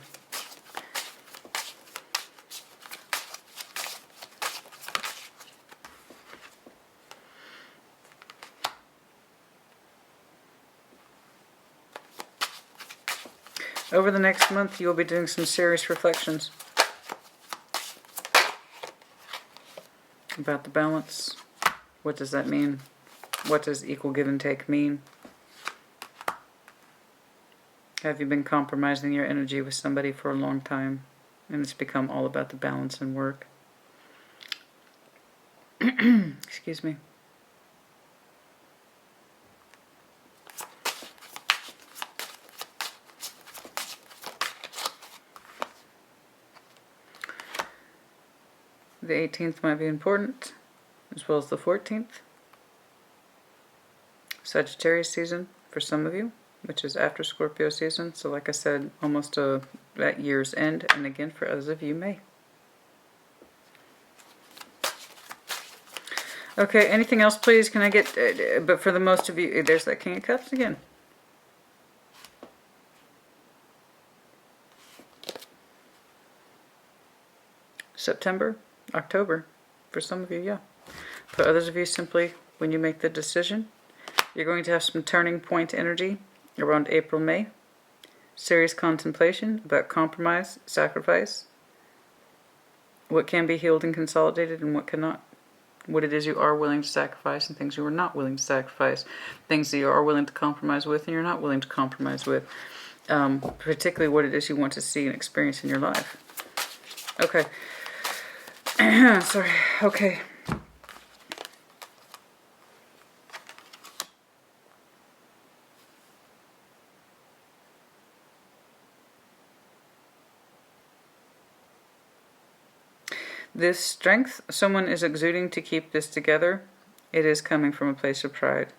Over the next month, you will be doing some serious reflections about the balance. What does that mean? What does equal give and take mean? Have you been compromising your energy with somebody for a long time, and it's become all about the balance and work? Excuse me. The 18th might be important, as well as the 14th. Sagittarius season for some of you, which is after Scorpio season. So like I said, almost at year's end. And again, for others of you, May. Okay, anything else, please? Can I get, but for the most of you, there's that King of Cups again. September, October, for some of you, yeah. For others of you, simply when you make the decision, you're going to have some turning point energy around April, May. Serious contemplation about compromise, sacrifice, what can be healed and consolidated and what cannot. What it is you are willing to sacrifice and things you are not willing to sacrifice. Things that you are willing to compromise with and you're not willing to compromise with. Particularly what it is you want to see and experience in your life. Okay. Sorry. Okay. This strength someone is exuding to keep this together, it is coming from a place of pride.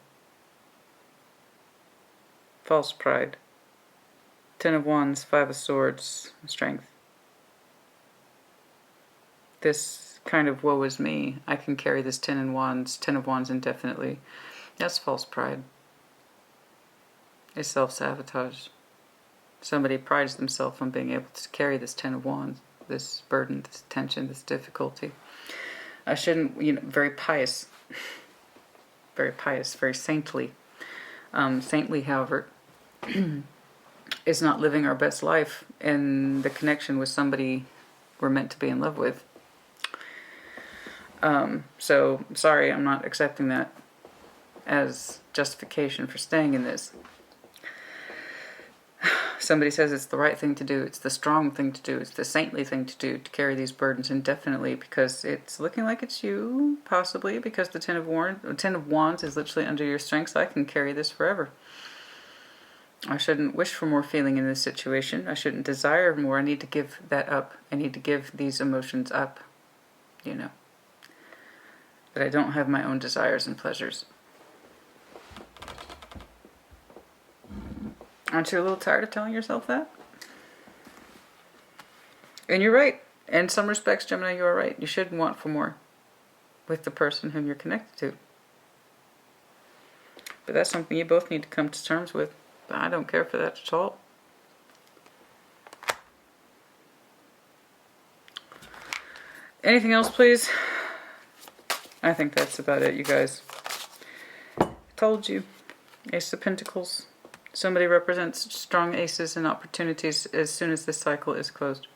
False pride. 10 of Wands, 5 of Swords, strength. This kind of woe is me. I can carry this 10 of Wands indefinitely. That's false pride. It's self-sabotage. Somebody prides themselves on being able to carry this 10 of Wands. This burden, this tension, this difficulty. I shouldn't, very pious. Very pious, very saintly. Saintly, however, is not living our best life in the connection with somebody we're meant to be in love with. So, sorry, I'm not accepting that as justification for staying in this. Somebody says it's the right thing to do, it's the strong thing to do, it's the saintly thing to do, to carry these burdens indefinitely, because it's looking like it's you, possibly, because the 10 of Wands is literally under your strength, so I can carry this forever. I shouldn't wish for more feeling in this situation. I shouldn't desire more. I need to give that up. I need to give these emotions up, But I don't have my own desires and pleasures. Aren't you a little tired of telling yourself that? And you're right. In some respects, Gemini, you are right. You shouldn't want for more with the person whom you're connected to. But that's something you both need to come to terms with. But I don't care for that at all. Anything else, please? I think that's about it, you guys. I told you. Ace of Pentacles. Somebody represents strong aces and opportunities as soon as this cycle is closed.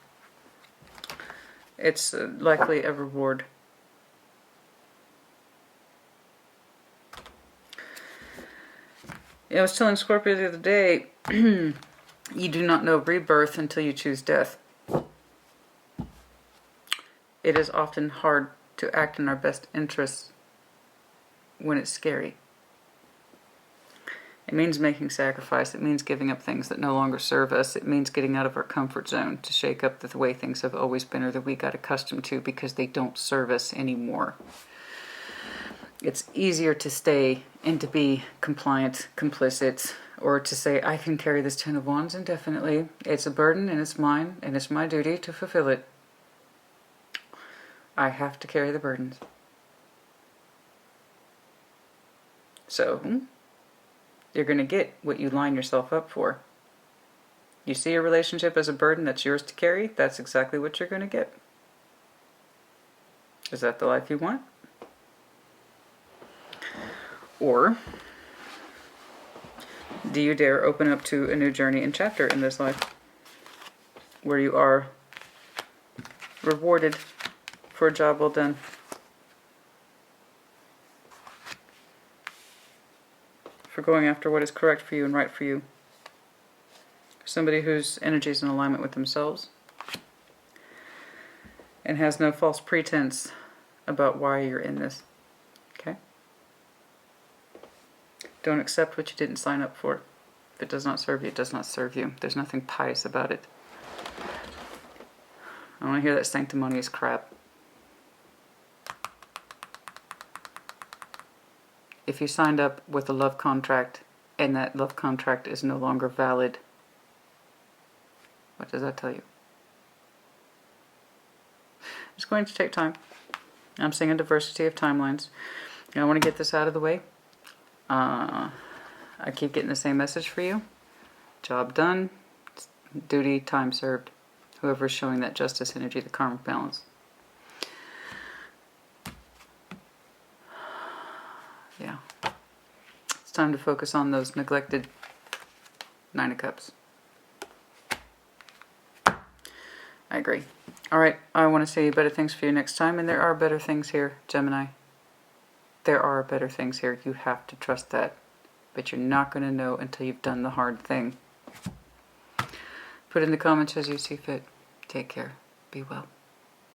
It's likely a reward. I was telling Scorpio the other day, you do not know rebirth until you choose death. It is often hard to act in our best interests when it's scary. It means making sacrifice. It means giving up things that no longer serve us. It means getting out of our comfort zone to shake up the way things have always been or that we got accustomed to because they don't serve us anymore. It's easier to stay and to be compliant, complicit, or to say, I can carry this Ten of Wands indefinitely. It's a burden and it's mine and it's my duty to fulfill it. I have to carry the burdens. So, you're going to get what you line yourself up for. You see a relationship as a burden that's yours to carry, that's exactly what you're going to get. Is that the life you want? Or do you dare open up to a new journey and chapter in this life where you are rewarded for a job well done? For going after what is correct for you and right for you. Somebody whose energy is in alignment with themselves and has no false pretense about why you're in this. Okay? Don't accept what you didn't sign up for. If it does not serve you, it does not serve you. There's nothing pious about it. I don't want to hear that sanctimonious crap. If you signed up with a love contract and that love contract is no longer valid, what does that tell you? It's going to take time. I'm seeing a diversity of timelines. And I want to get this out of the way. I keep getting the same message for you. Job done. Duty, time served. Whoever's showing that justice energy, the karmic balance. Yeah. It's time to focus on those neglected Nine of Cups. I agree. Alright, I want to say better things for you next time, and there are better things here, Gemini. There are better things here. You have to trust that. But you're not going to know until you've done the hard thing. Put in the comments as you see fit. Take care. Be well.